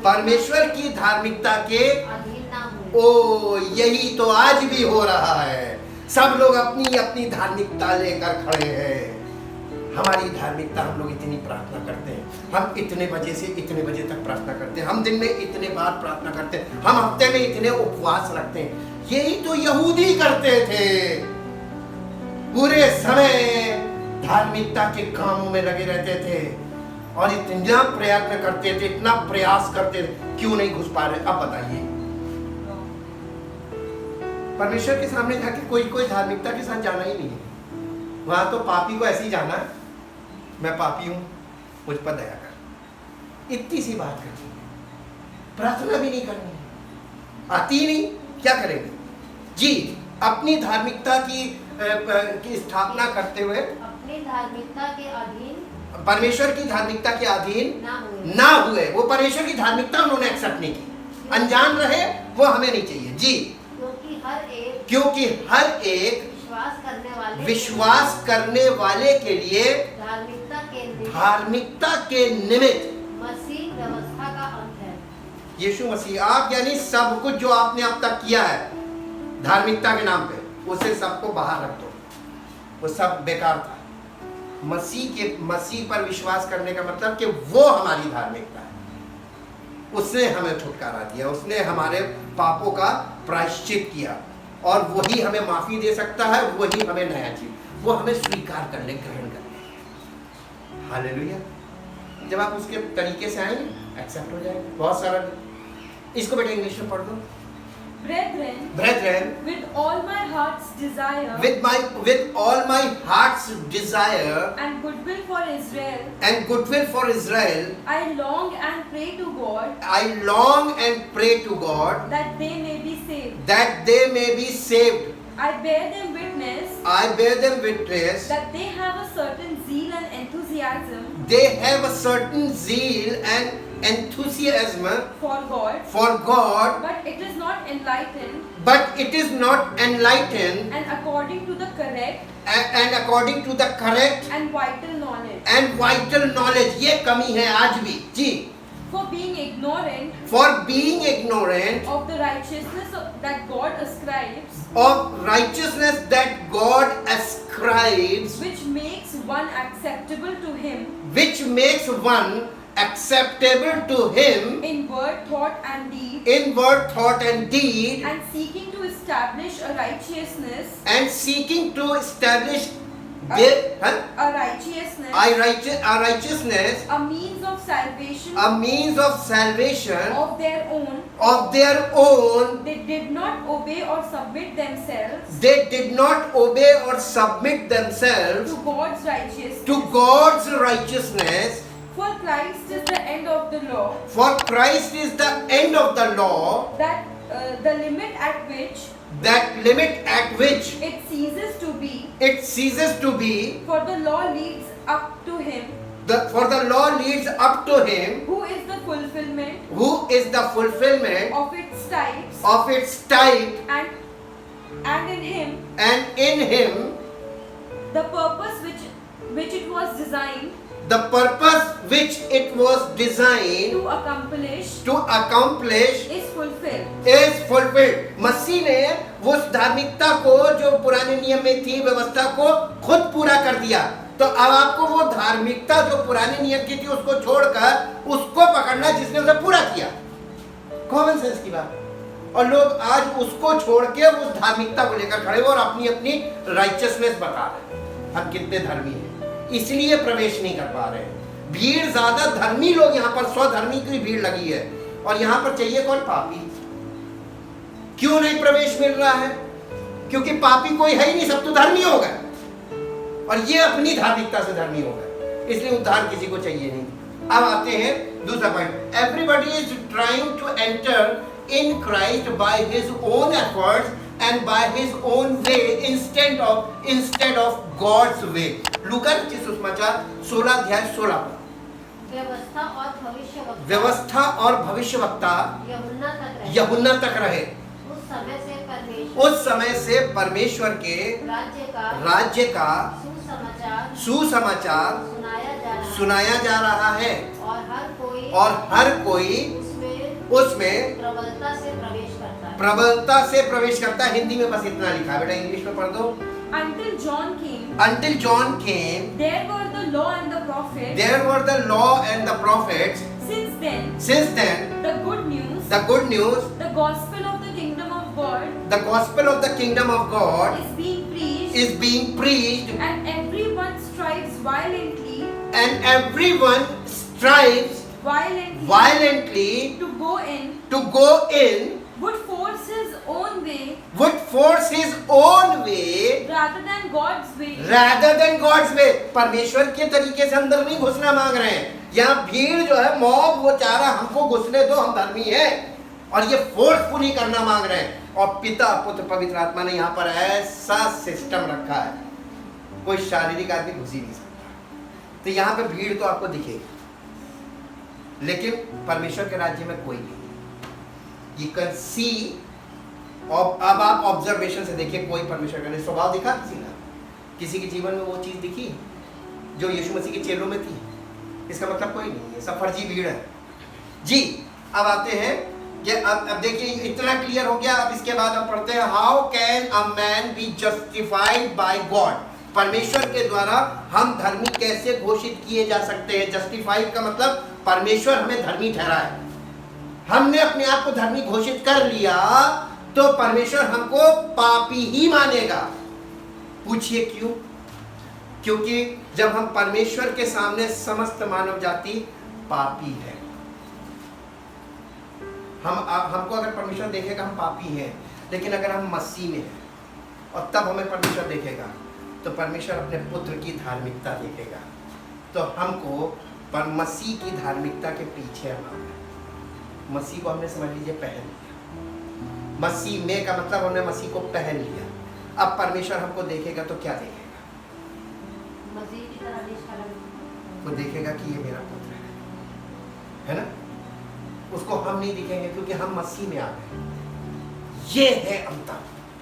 परमेश्वर की धार्मिकता के अधीन ना हुए। ओ, यही तो आज भी हो रहा है। सब लोग अपनी अपनी धार्मिकता लेकर खड़े हैं। हमारी धार्मिकता, हम लोग इतनी प्रार्थना करते हैं, हम इतने बजे से इतने बजे तक प्रार्थना करते हैं, हम दिन में इतने बार प्रार्थना करते हैं, हम हफ्ते में इतने उपवास रखते हैं। यही तो यहूदी करते थे, पूरे समय धार्मिकता के कामों में लगे रहते थे और इतना प्रयत्न करते थे, इतना प्रयास करते थे, क्यों नहीं घुस पा रहे? अब बताइए, परमेश्वर के सामने जाके कोई धार्मिकता के साथ जाना ही नहीं है। वहां तो पापी को ऐसे ही जाना है, मैं पापी हूं, मुझ पर दया कर, इतनी सी बात करनी है, प्रार्थना भी नहीं करनी है, आती ही नहीं, क्या करेंगे जी? अपनी धार्मिकता की स्थापना करते हुए अपनी धार्मिकता के अधीन, परमेश्वर की धार्मिकता के अधीन ना हुए। वो परमेश्वर की धार्मिकता उन्होंने एक्सेप्ट नहीं की, अनजान रहे, वो हमें नहीं चाहिए जी। क्योंकि हर एक विश्वास करने वाले के लिए धार्मिकता के निमित्त मसीह व्यवस्था का अंत है। यीशु मसीह, आप यानी सब कुछ जो आपने अब तक किया है धार्मिकता के नाम पे, उसे सबको बाहर रख दो, वो सब बेकार था। मसीह पर विश्वास करने का मतलब कि वो हमारी धार्मिकता है। उसने हमें छुटकारा दिया, उसने हमारे पापों का प्रायश्चित किया और वही हमें माफी दे सकता है, वही हमें नया जीवन, वो हमें स्वीकार करने, ग्रहण करने। हालेलुया। जब आप उसके तरीके से आएंगे एक्सेप्ट हो जाएगा, बहुत सारा। इसको बेटा इंग्लिश में पढ़ दो। Brethren, with all my heart's desire with all my heart's desire and goodwill for Israel, I long and pray to God that they may be saved. I bear them witness that they have a certain zeal and enthusiasm for God, but it is not enlightened and according to the correct and vital knowledge. ये कमी है आज भी जी। For being ignorant of of the righteousness that God ascribes, which makes one acceptable to him in word, thought and deed, and seeking to establish a righteousness a righteousness, a means of salvation of their own. They did not obey or submit themselves to God's righteousness. For Christ is the end of the law, that the limit at which it ceases to be, for the law leads up to him, who is the fulfillment of its type, and in him the purpose which it was designed to accomplish is fulfilled. मसीह ने उस धार्मिकता को जो पुराने नियम में थी, व्यवस्था को खुद पूरा कर दिया। तो अब आपको वो धार्मिकता जो पुराने नियम की थी उसको छोड़कर उसको पकड़ना जिसने उसे पूरा किया। कॉमन सेंस की बात। और लोग आज उसको छोड़ के उस धार्मिकता को लेकर खड़े हो और अपनी राइचियसनेस बता रहे हैं, हम कितने धर्मी हैं, इसलिए प्रवेश नहीं कर पा रहे हैं। भीड़ ज्यादा, धर्मी लोग यहाँ पर स्वधर्मी की भीड़ लगी है, और यहाँ पर चाहिए कौन? पापी। क्यों नहीं प्रवेश मिल रहा है? क्योंकि पापी कोई है ही नहीं, सब तो धर्मी हो गए, और ये अपनी धार्मिकता से धर्मी हो गए, इसलिए उद्धार किसी को चाहिए नहीं। अब आते हैं दूसरा point. Everybody is trying to enter in Christ by his own efforts and by his own way instead of God's way. लूका रचित सुसमाचार 16 अध्याय 16 पर व्यवस्था और भविष्यवक्ता यूहन्ना तक रहे। उस समय से परमेश्वर के राज्य का सुसमाचार सुनाया जा रहा है, और हर कोई उसमें प्रबलता से प्रवेश करता है। हिंदी में बस इतना लिखा है, बेटा इंग्लिश में पढ़ दो। Until John came, there were the law and the prophets. Since then, the good news, the gospel of the kingdom of God, is being preached, and everyone strives violently to go in, would force his own way rather than God's way. परमेश्वर के तरीके से अंदर नहीं घुसना मांग रहे हैं। यहाँ भीड़ जो है, मॉब, वो चाह रहा हमको घुसने दो, हम धर्मी हैं, और ये फोर्सफुली करना मांग रहे हैं। और पिता, पुत्र, पवित्र आत्मा ने यहाँ पर ऐसा सिस्टम रखा है, कोई शारीरिक आदमी घुस ही नहीं सकता। तो यहाँ पे भीड़ तो आपको दिखेगी, लेकिन परमेश्वर के राज्य में कोई नहीं। You can see, अब आप ऑब्जर्वेशन से देखिए, कोई परमेश्वर का स्वभाव दिखा किसी के जीवन में वो चीज दिखी जो यीशु मसीह के चेलों में थी? इसका मतलब कोई नहीं है, सब फर्जी भीड़ है जी। अब आते हैं कि अब देखिए इतना क्लियर हो गया। अब इसके बाद हम पढ़ते हैं, how can a man be justified by God. परमेश्वर के द्वारा हम धर्मी कैसे घोषित किए जा सकते हैं? जस्टिफाइड का मतलब परमेश्वर हमें धर्मी ठहरा है। हमने अपने आप को धर्मी घोषित कर लिया तो परमेश्वर हमको पापी ही मानेगा। पूछिए क्यों? क्योंकि जब हम परमेश्वर के सामने समस्त मानव जाति पापी है। हमको अगर परमेश्वर देखेगा हम पापी हैं, लेकिन अगर हम मसीह में हैं और तब हमें परमेश्वर देखेगा तो परमेश्वर अपने पुत्र की धार्मिकता देखेगा। तो हमको पर मसीह की धार्मिकता के पीछे हम मसीह को हमने समझ लीजिए पहन लिया। मसीह में का मतलब हमने मसीह को पहन लिया। अब परमेश्वर हमको देखेगा तो क्या देखेगा? मसीह की तरह निष्कलंक। वो देखेगा कि ये मेरा पुत्र है ना? उसको हम नहीं दिखेंगे क्योंकि हम मसीह में आ गए। ये है अंतर।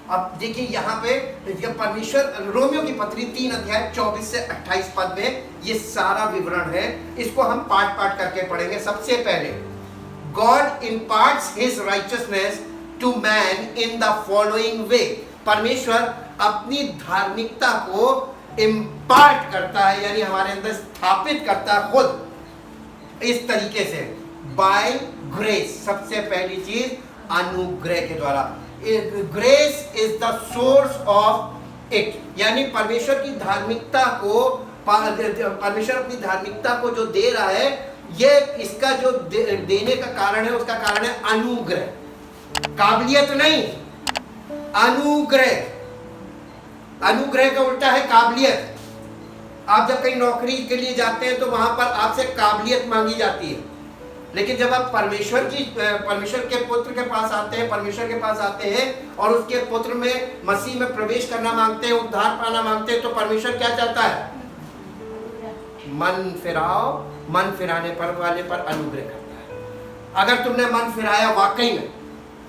अब देखिए यहाँ पे जब परमेश्वर रोमियो की पत्री 3 अध्याय 24 से 28 पद में ये सारा विवरण है। इसको हम पार्ट पार्ट करके पढ़ेंगे। सबसे पहले God imparts his righteousness to man in the following way। परमेश्वर अपनी धार्मिकता को इम्पार्ट करता है, यानी हमारे अंदर स्थापित करता है खुद इस तरीके से, बाय ग्रेस। सबसे पहली चीज अनुग्रह के द्वारा। Grace is the source of it, यानी परमेश्वर की धार्मिकता को, परमेश्वर अपनी धार्मिकता को जो दे रहा है, ये इसका जो देने का कारण है, उसका कारण है अनुग्रह, काबिलियत नहीं, अनुग्रह। अनुग्रह का उल्टा है काबिलियत। आप जब कहीं नौकरी के लिए जाते हैं तो वहां पर आपसे काबिलियत मांगी जाती है, लेकिन जब आप परमेश्वर के पुत्र के पास आते हैं, परमेश्वर के पास आते हैं और उसके पुत्र में मसीह में प्रवेश करना मांगते हैं, उद्धार पाना मांगते हैं, तो परमेश्वर क्या चाहता है? मन फिराओ, मन फिराने पर वाले पर अनुग्रह करता है। अगर तुमने मन फिराया वाकई में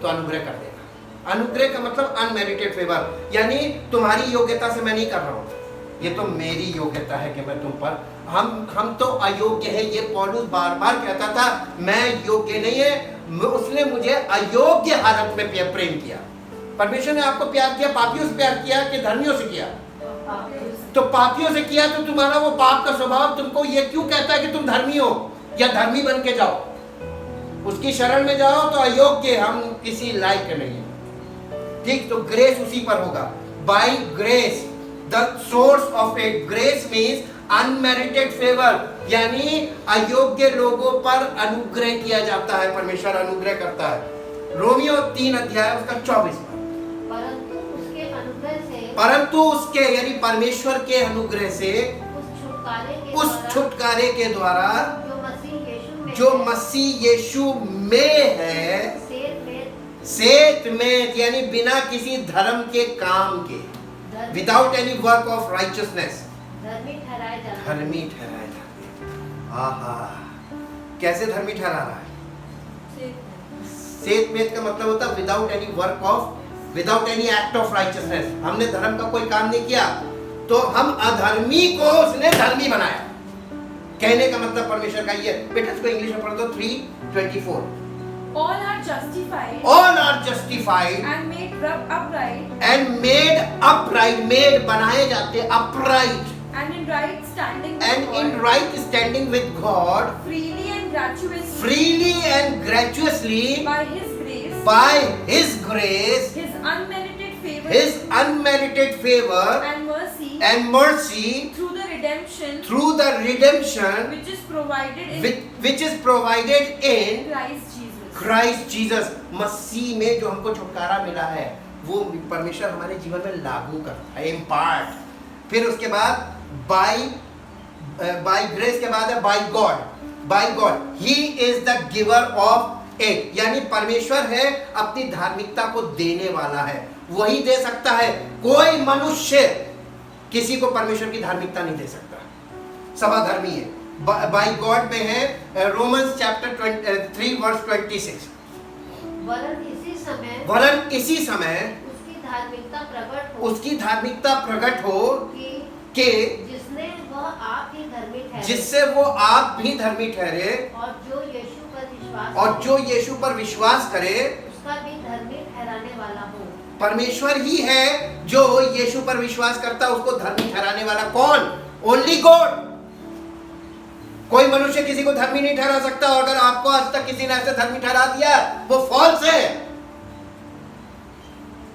तो अनुग्रह कर देगा। अनुग्रह का मतलब अनमेरिटेड फेवर, यानी तुम्हारी योग्यता से मैं नहीं कर रहा हूं, ये तो मेरी योग्यता है कि मैं तुम पर, हम तो अयोग्य है। ये पौलुस बार बार कहता था मैं योग्य नहीं है, उसने मुझे अयोग्य हालत में प्रेम किया। परमेश्वर ने आपको प्यार किया, पापियों से प्यार किया कि धर्मियों से किया? तो पापियों से किया तो तुम्हारा वो पाप का स्वभाव तुमको ये क्यों कहता है कि तुम धर्मी हो या धर्मी बन के जाओ? उसकी शरण में जाओ तो अयोग्य, हम किसी लायक नहीं। ठीक, तो ग्रेस उसी पर होगा। By grace, the source of it. Grace means unmerited favour, यानी अयोग्य लोगों पर अनुग्रह किया जाता है। परमेश्वर अनुग्रह करता है। रोमियो 3 अध्याय उसका 24 पद। परंतु उसके यानी परमेश्वर के अनुग्रह से, उस छुटकारे के द्वारा जो मसीह यीशु में है, सेत में, यानी बिना किसी धर्म के काम के, without any work of righteousness, धर्मी ठहराए जाते। आहा, कैसे धर्मी ठहरा रहा है? सेत में का मतलब होता है without any work of, without any act of righteousness. हमने धर्म का कोई काम नहीं किया तो हम अधर्मी को उसने धर्मी बनाया। कहने का मतलब परमेश्वर का ये, बेटा इसको इंग्लिश में पढ़ दो 3:24। All are justified. All are justified. And made upright. And made upright. Made बनाए जाते upright. And in right standing with And God. in right standing with God. Freely and gratuitously. Freely and gratuitously. By His grace. By His grace. His unmerited favor. His unmerited favor. And mercy. And mercy. Through the redemption. Through the redemption. Which is provided in. Which is provided in. Christ Jesus. Christ Jesus। मसीह में जो हमको छुटकारा मिला है वो परमेश्वर हमारे जीवन में लागू करता है, इम्पार्ट। फिर उसके बाद बाय ग्रेस के बाद है by God. By God, he is the giver of it, यानी परमेश्वर है अपनी धार्मिकता को देने वाला है, वही दे सकता है। कोई मनुष्य किसी को परमेश्वर की धार्मिकता नहीं दे सकता, सब अधर्मी है। बाय गॉड में है रोमन्स चैप्टर 3 वर्स 26। वरन इसी समय उसकी धार्मिकता प्रकट हो कि जिससे वो आप भी धर्मी ठहरे और जो यीशु पर विश्वास करे उसका भी धर्मी ठहराने वाला हो। परमेश्वर ही है जो यीशु पर विश्वास करता है उसको धर्मी ठहराने वाला। कौन? Only God. कोई मनुष्य किसी को धर्मी नहीं ठहरा सकता, और अगर आपको आज तक किसी ने ऐसे धर्मी ठहरा दिया वो फॉल्स है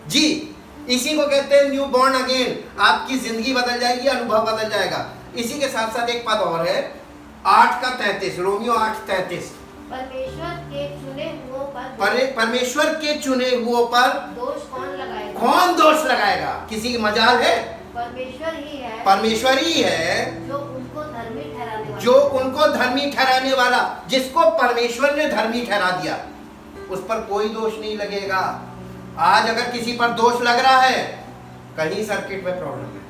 जी। इसी को कहते हैं न्यू बॉर्न अगेन। आपकी जिंदगी बदल जाएगी, अनुभव बदल जाएगा। इसी के साथ साथ एक पद और है 8:33, रोमियो 8:33। परमेश्वर के चुने हुओं पर परमेश्वर के चुने हुओं पर दोष कौन लगाएगा? कौन दोष लगाएगा? किसी की मजाल है? परमेश्वर ही है परमेश्वर ही है जो उनको धर्मी ठहराने वाला। जो उनको धर्मी ठहराने वाला, जिसको परमेश्वर ने धर्मी ठहरा दिया, उस पर कोई दोष नहीं लगेगा। आज अगर किसी पर दोष लग रहा है, कहीं सर्किट में प्रॉब्लम है,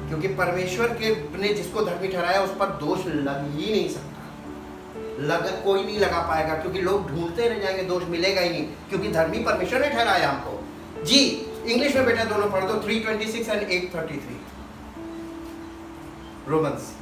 क्योंकि परमेश्वर के ने जिसको धर्मी ठहराया उस पर दोष लग ही नहीं सकता। कोई नहीं लगा पाएगा, क्योंकि लोग ढूंढते रह जाएंगे, दोष मिलेगा ही नहीं, क्योंकि धर्मी परमेश्वर ने ठहराया हमको। जी इंग्लिश में बेटा दोनों पढ़ दो, 3:26 and 8:33 Romans.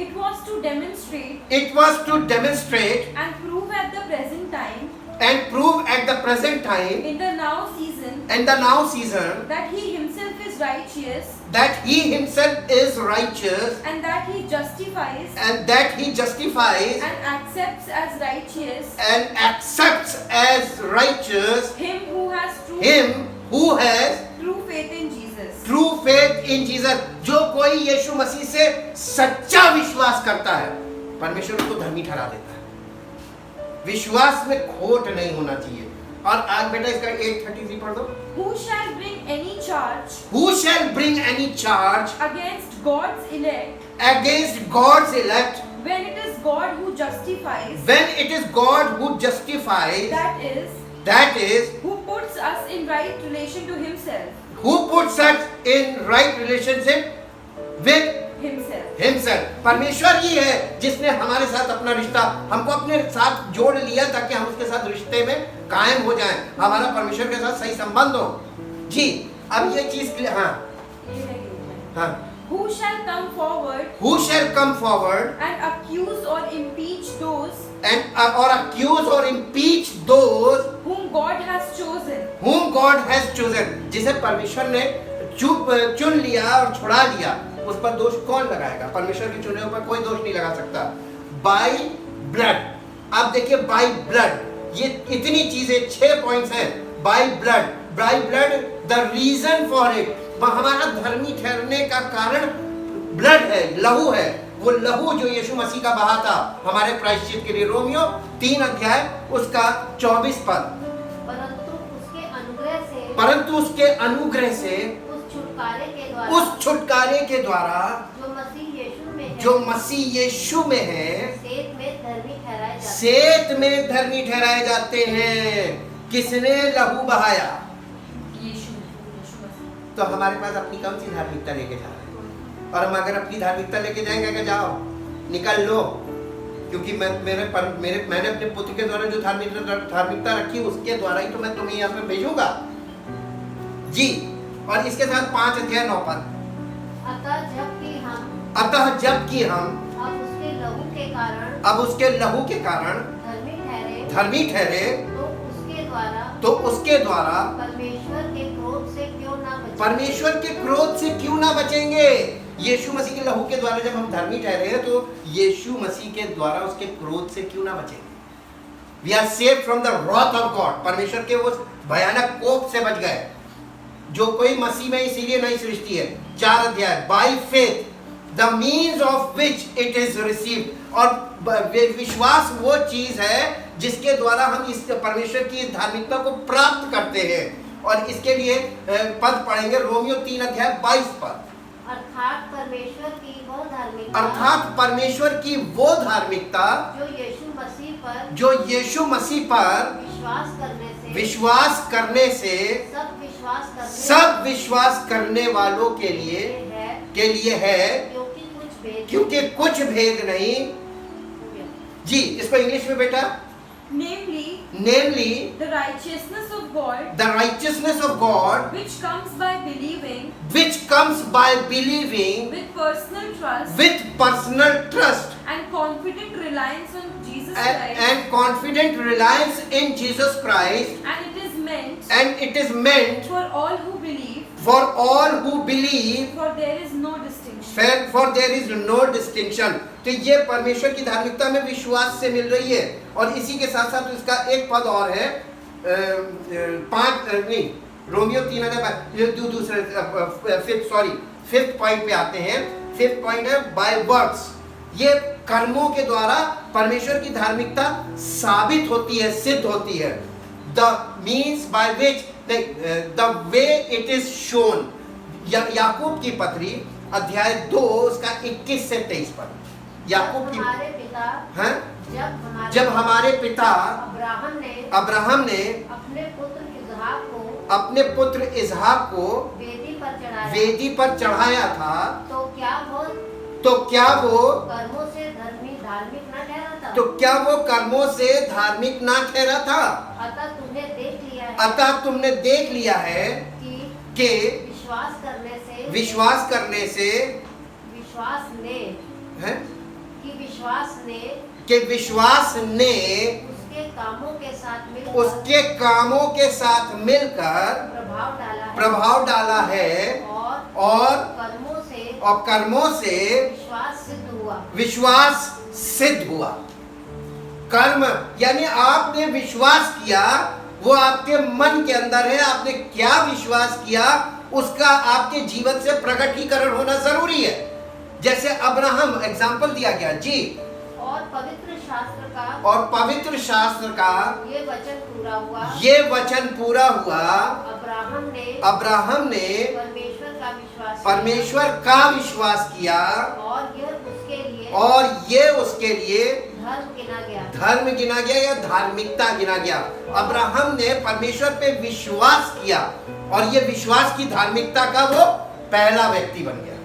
It was to demonstrate It was to demonstrate and prove at the present time, and prove at the present time in the now season, and the now season that he himself is righteous, that he himself is righteous, and that he justifies and that he justifies and accepts as righteous and accepts as righteous him who has him who has true faith in Jesus. True faith in Jesus. जो कोई यीशु मसीह से सच्चा विश्वास करता है, परमेश्वर उसको धर्मी ठहरा देता है। विश्वास में खोट नहीं होना चाहिए। और आज बेटा इसका 8:33 पढ़ दो। Who shall bring any charge Who shall bring any charge against God's elect against God's elect when it is God who justifies, when it is God who justifies, that is, who who puts us in right relation to himself, puts us in right relationship with himself। परमेश्वर ही है जिसने हमारे साथ अपना रिश्ता, हमको अपने साथ जोड़ लिया ताकि हम उसके साथ रिश्ते में कायम हो जाएं, हमारा परमेश्वर के साथ सही संबंध हो। जी अब ये चीज हाँ Who shall come forward Who shall come forward and accuse or impeach those and or accuse or impeach those whom God has chosen? whom God has chosen। जिसे परमेश्वर ने चुन लिया और छुड़ा लिया, उस पर दोष कौन लगाएगा? परमेश्वर के चुने पर कोई दोष नहीं लगा सकता। बाय ब्लड, अब देखिए बाय ब्लड, ये इतनी चीजें 6 पॉइंट्स हैं। By blood the reason for it, हमारा धर्मी ठहरने का कारण ब्लड है, लहू है। वो लहू जो यीशु मसीह का बहा था हमारे प्रायश्चित के लिए। रोमियो 3 अध्याय उसका 24 पद। परंतु उसके अनुग्रह से उस छुटकारे के द्वारा जो मसीह यीशु में है सेत में धर्मी ठहराए जाते हैं। किसने लहू बहाया? तो हमारे पास अपनी कौन सी धार्मिकता लेके जा रहे हैं? और हम अगर अपनी धार्मिकता लेके जाएंगे कि जाओ निकल लो, क्योंकि मैंने अपने पुत्र के द्वारा जो धार्मिकता रखी उसके द्वारा ही तो मैं तुम्हें यहाँ पे भेजूंगा। जी और इसके साथ 5 अध्याय 9 पद। अतः जबकि हम अब उसके लहू के कारण धर्मी ठहरे तो उसके द्वारा परमेश्वर के क्रोध से क्यों ना बचेंगे? यीशु मसीह के लहू के द्वारा जब हम धर्मी ठहरे हैं तो यीशु मसीह के द्वारा उसके क्रोध से क्यों ना बचेंगे? We are saved from the wrath of God। परमेश्वर के उस भयानक कोप से बच गए। जो कोई मसीह में इसीलिए नई सृष्टि है। 4 अध्याय by faith the means of which it is received. और विश्वास वो चीज है जिसके द्वारा हम इस परमेश्वर की धार्मिकता को प्राप्त करते हैं। और इसके लिए पद पढ़ेंगे रोमियो 3 अध्याय 22 पद। अर्थात परमेश्वर की वो धार्मिकता जो यीशु मसीह पर विश्वास करने से सब विश्वास करने वालों के लिए है, क्योंकि कुछ भेद नहीं। जी इसको इंग्लिश में बेटा। Namely the righteousness of God which comes by believing with personal trust and confident reliance on Jesus Christ, in Jesus Christ, and it is meant for all who believe, for there is no distinction। तो ये परमेश्वर की धार्मिकता में विश्वास से मिल रही है। और इसी के साथ साथ इसका एक पद और है रोमियो 3 दूसरे 5th पॉइंट पे आते हैं। फिफ्थ पॉइंट है बाय वर्क्स। ये कर्मों के द्वारा परमेश्वर की धार्मिकता साबित होती है, सिद्ध होती है। The means by which the way it is shown. याकूब की पत्री अध्याय 2 उसका 21 से 23 पद। याकूब की हमारे पिता हैं जब हमारे पिता अब्राहम ने अपने पुत्र इसहाक को वेदी पर चढ़ाया था, तो क्या वो कर्मों से धार्मिक न ठहरा था? तो क्या वो कर्मों से धार्मिक ना ठहरा था? अतः तुमने देख लिया है कि विश्वास करने से विश्वास ने उसके कामों के साथ मिलकर प्रभाव डाला है और कर्मों से विश्वास सिद्ध हुआ। कर्म यानी आपने विश्वास किया, वो आपके मन के अंदर है। आपने क्या विश्वास किया उसका आपके जीवन से प्रकटीकरण होना जरूरी है। जैसे अब्राहम एग्जाम्पल दिया गया जी, और पवित्र शास्त्र का ये वचन पूरा हुआ। अब्राहम ने परमेश्वर का विश्वास किया और ये उसके लिए धर्म गिना गया या धार्मिकता गिना गया। अब्राहम ने परमेश्वर पे विश्वास किया और ये विश्वास की धार्मिकता का वो पहला व्यक्ति बन गया,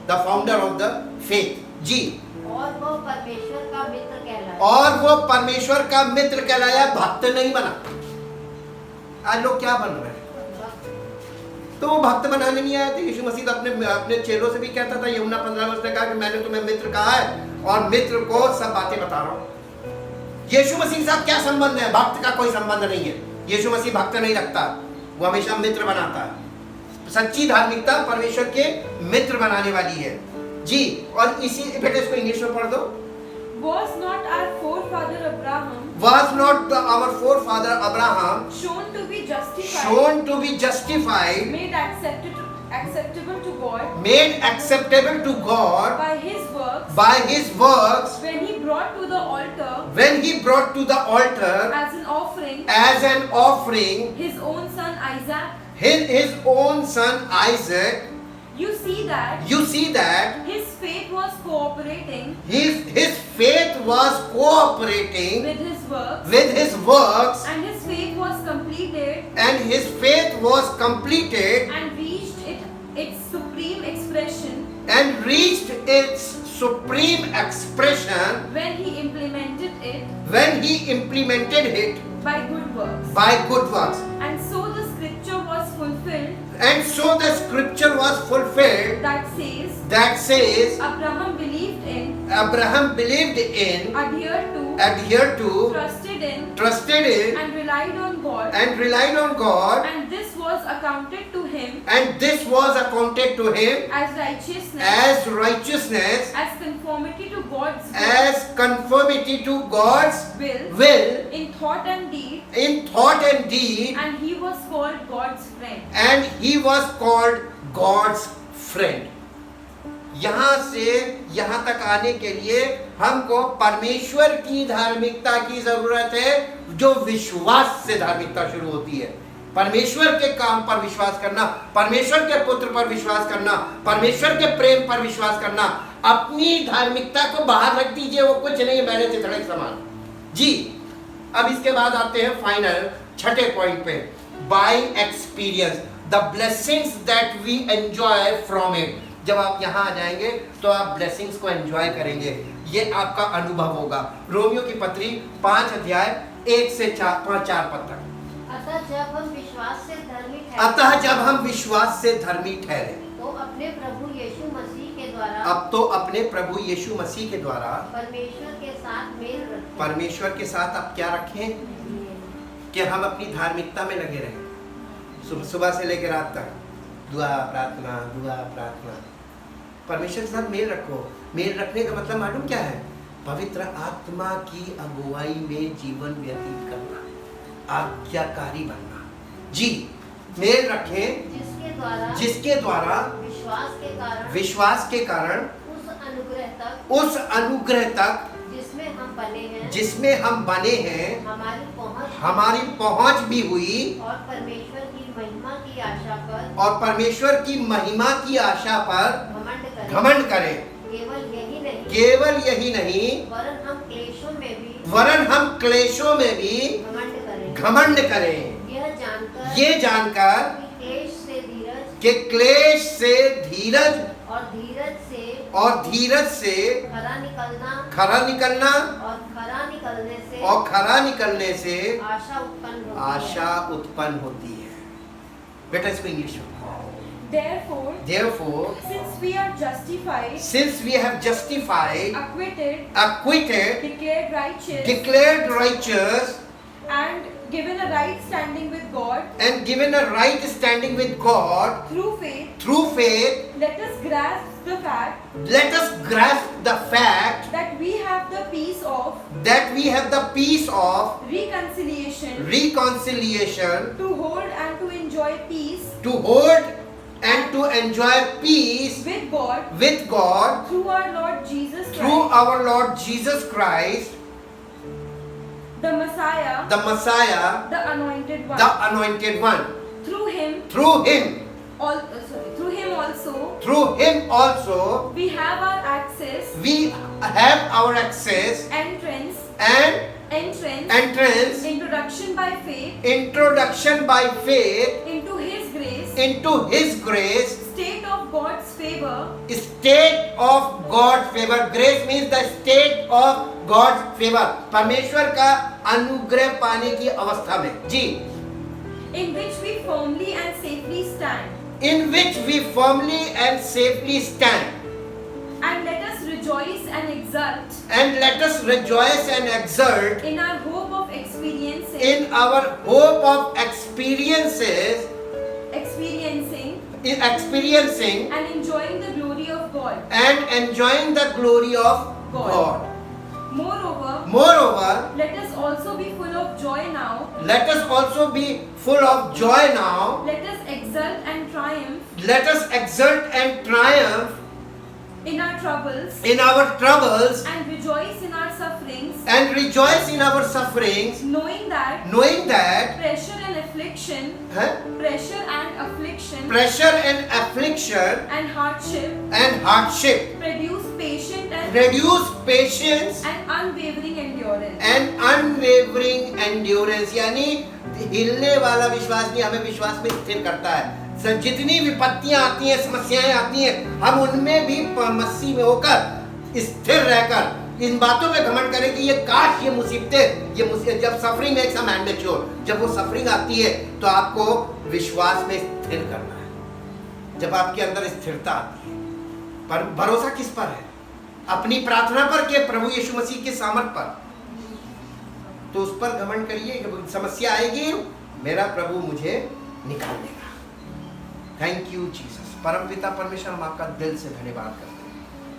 the founder of the faith जी। और वो परमेश्वर का मित्र कहलाया, भक्त नहीं बना। आज लोग क्या बन रहे हैं? तो वो भक्त बनाने नहीं आए थे। यीशु मसीह तो अपने चेलों से भी कहता था, यूहन्ना 15 उसने कहा कि मैंने तुम्हें मित्र कहा है और मित्र को सब बातें बता रहा हूं। यीशु मसीह के साथ क्या संबंध है? भक्त का कोई संबंध नहीं है। यीशु मसीह भक्त नहीं रखता, वो हमेशा मित्र बनाता है। सच्ची धार्मिकता परमेश्वर के मित्र बनाने वाली है जी। और इसी बेटे इसको इंग्लिश में पढ़ दो। Was not our forefather Abraham shown to be justified, made acceptable to God by his works when he brought to the altar as an offering his own son Isaac. You see that his faith was cooperating with his works, and his faith was completed and reached its supreme expression when he implemented it by good works. And so the scripture was fulfilled that says Abraham believed in, adhered to, trusted in and relied on God, and this was accounted to him as righteousness, as conformity to God's will in thought and deed, and he was called God's friend. यहाँ से यहाँ तक आने के लिए हमको परमेश्वर की धार्मिकता की जरूरत है, जो विश्वास से धार्मिकता शुरू होती है। परमेश्वर के काम पर विश्वास करना, परमेश्वर के पुत्र पर विश्वास करना, परमेश्वर के प्रेम पर विश्वास करना। अपनी धार्मिकता को बाहर रख दीजिए, वो कुछ नहीं है, मैंने चिथड़े समान जी। अब इसके बाद आते हैं फाइनल छठे पॉइंट पे, by experience the blessings that we enjoy from it. जब आप यहाँ आ जाएंगे तो आप ब्लेसिंग्स को एंजॉय करेंगे, ये आपका अनुभव होगा। रोमियो की पत्री 5 अध्याय 1 से 4 पद तक। अतः जब हम विश्वास से धर्मी ठहरे तो अपने प्रभु यीशु मसीह के द्वारा परमेश्वर के साथ आप क्या रखें कि हम अपनी धार्मिकता में लगे रहें। सुबह से लेकर रात तक दुआ प्रार्थना। परमेश्वर के साथ मेल रखो। मेल रखने का मतलब मालूम क्या है? पवित्र आत्मा की अगुवाई में जीवन व्यतीत करना, आज्ञाकारी बनना जी। मेल रखें जिसके द्वारा विश्वास के कारण अनुग्रह तक जिसमें हम बने हैं हमारी पहुंच भी हुई और परमेश्वर की महिमा की आशा पर घमंड करें। केवल यही नहीं वरन हम क्लेशों में भी घमंड करें। ये जानकर कि क्लेश से धीरज और धीरज से खरा निकलना और खरा निकलने से आशा उत्पन्न होती है। बेटा इसको इंग्लिश में। Therefore, since we are justified, since we have justified, acquitted, declared righteous, and given a right standing with God, through faith, let us grasp the fact that we have the peace of reconciliation, to hold and to enjoy peace with God through our Lord Jesus Christ, the Messiah, the Anointed One. Through him also, we have our access, entrance, introduction by faith into His grace, state of God's favor. Grace means the state of God's favor. परमेश्वर का अनुग्रह पाने की अवस्था में जी, in which we firmly and safely stand. And let us rejoice and exult in our hope of experiencing and enjoying the glory of God. Moreover, let us also be full of joy now. Let Let us exult and triumph in our troubles and rejoice in our sufferings, knowing that pressure and affliction and hardship produce patience and unwavering endurance. यानी हिलने वाला विश्वास नहीं, हमें विश्वास में स्थिर करता है। जितनी विपत्तियां आती हैं, समस्याएं आती हैं, हम उनमें भी मसीह में होकर स्थिर रहकर इन बातों पे घमंड करें कि ये मुसीबतें जब सफरिंग में जब वो सफरिंग आती है तो आपको विश्वास में स्थिर करना है। जब आपके अंदर स्थिरता आती है, पर भरोसा किस पर है? अपनी प्रार्थना पर के प्रभु यीशु मसीह के सामर्थ पर, तो उस पर घमंड करिए। समस्या आएगी, मेरा प्रभु मुझे निकाल देगा। Thank you Jesus. परमपिता परमेश्वर, हम आपका दिल से धन्यवाद करते हैं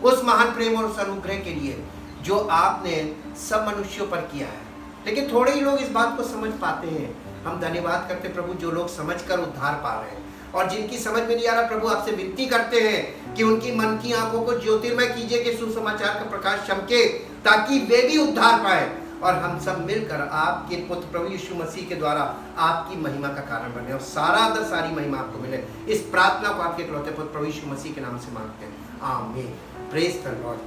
उस महान प्रेम और उस अनुग्रह के लिए जो आपने सब मनुष्यों पर किया है। लेकिन थोड़े ही लोग इस बात को समझ पाते हैं। हम धन्यवाद करते प्रभु जो लोग समझकर उद्धार पा रहे हैं, और जिनकी समझ में नहीं आ रहा प्रभु आपसे विनती करते हैं कि उनकी मन की आंखों को ज्योतिर्मय कीजिए कि सुसमाचार का प्रकाश चमके, ताकि वे भी उद्धार पाए और हम सब मिलकर आपके पुत्र प्रभु यीशु मसीह के द्वारा आपकी महिमा का कारण बने, और सारी महिमा आपको मिले। इस प्रार्थना को आपके इकलौते पुत्र प्रभु यीशु मसीह के नाम से मांगते हैं, आमीन। Praise the Lord.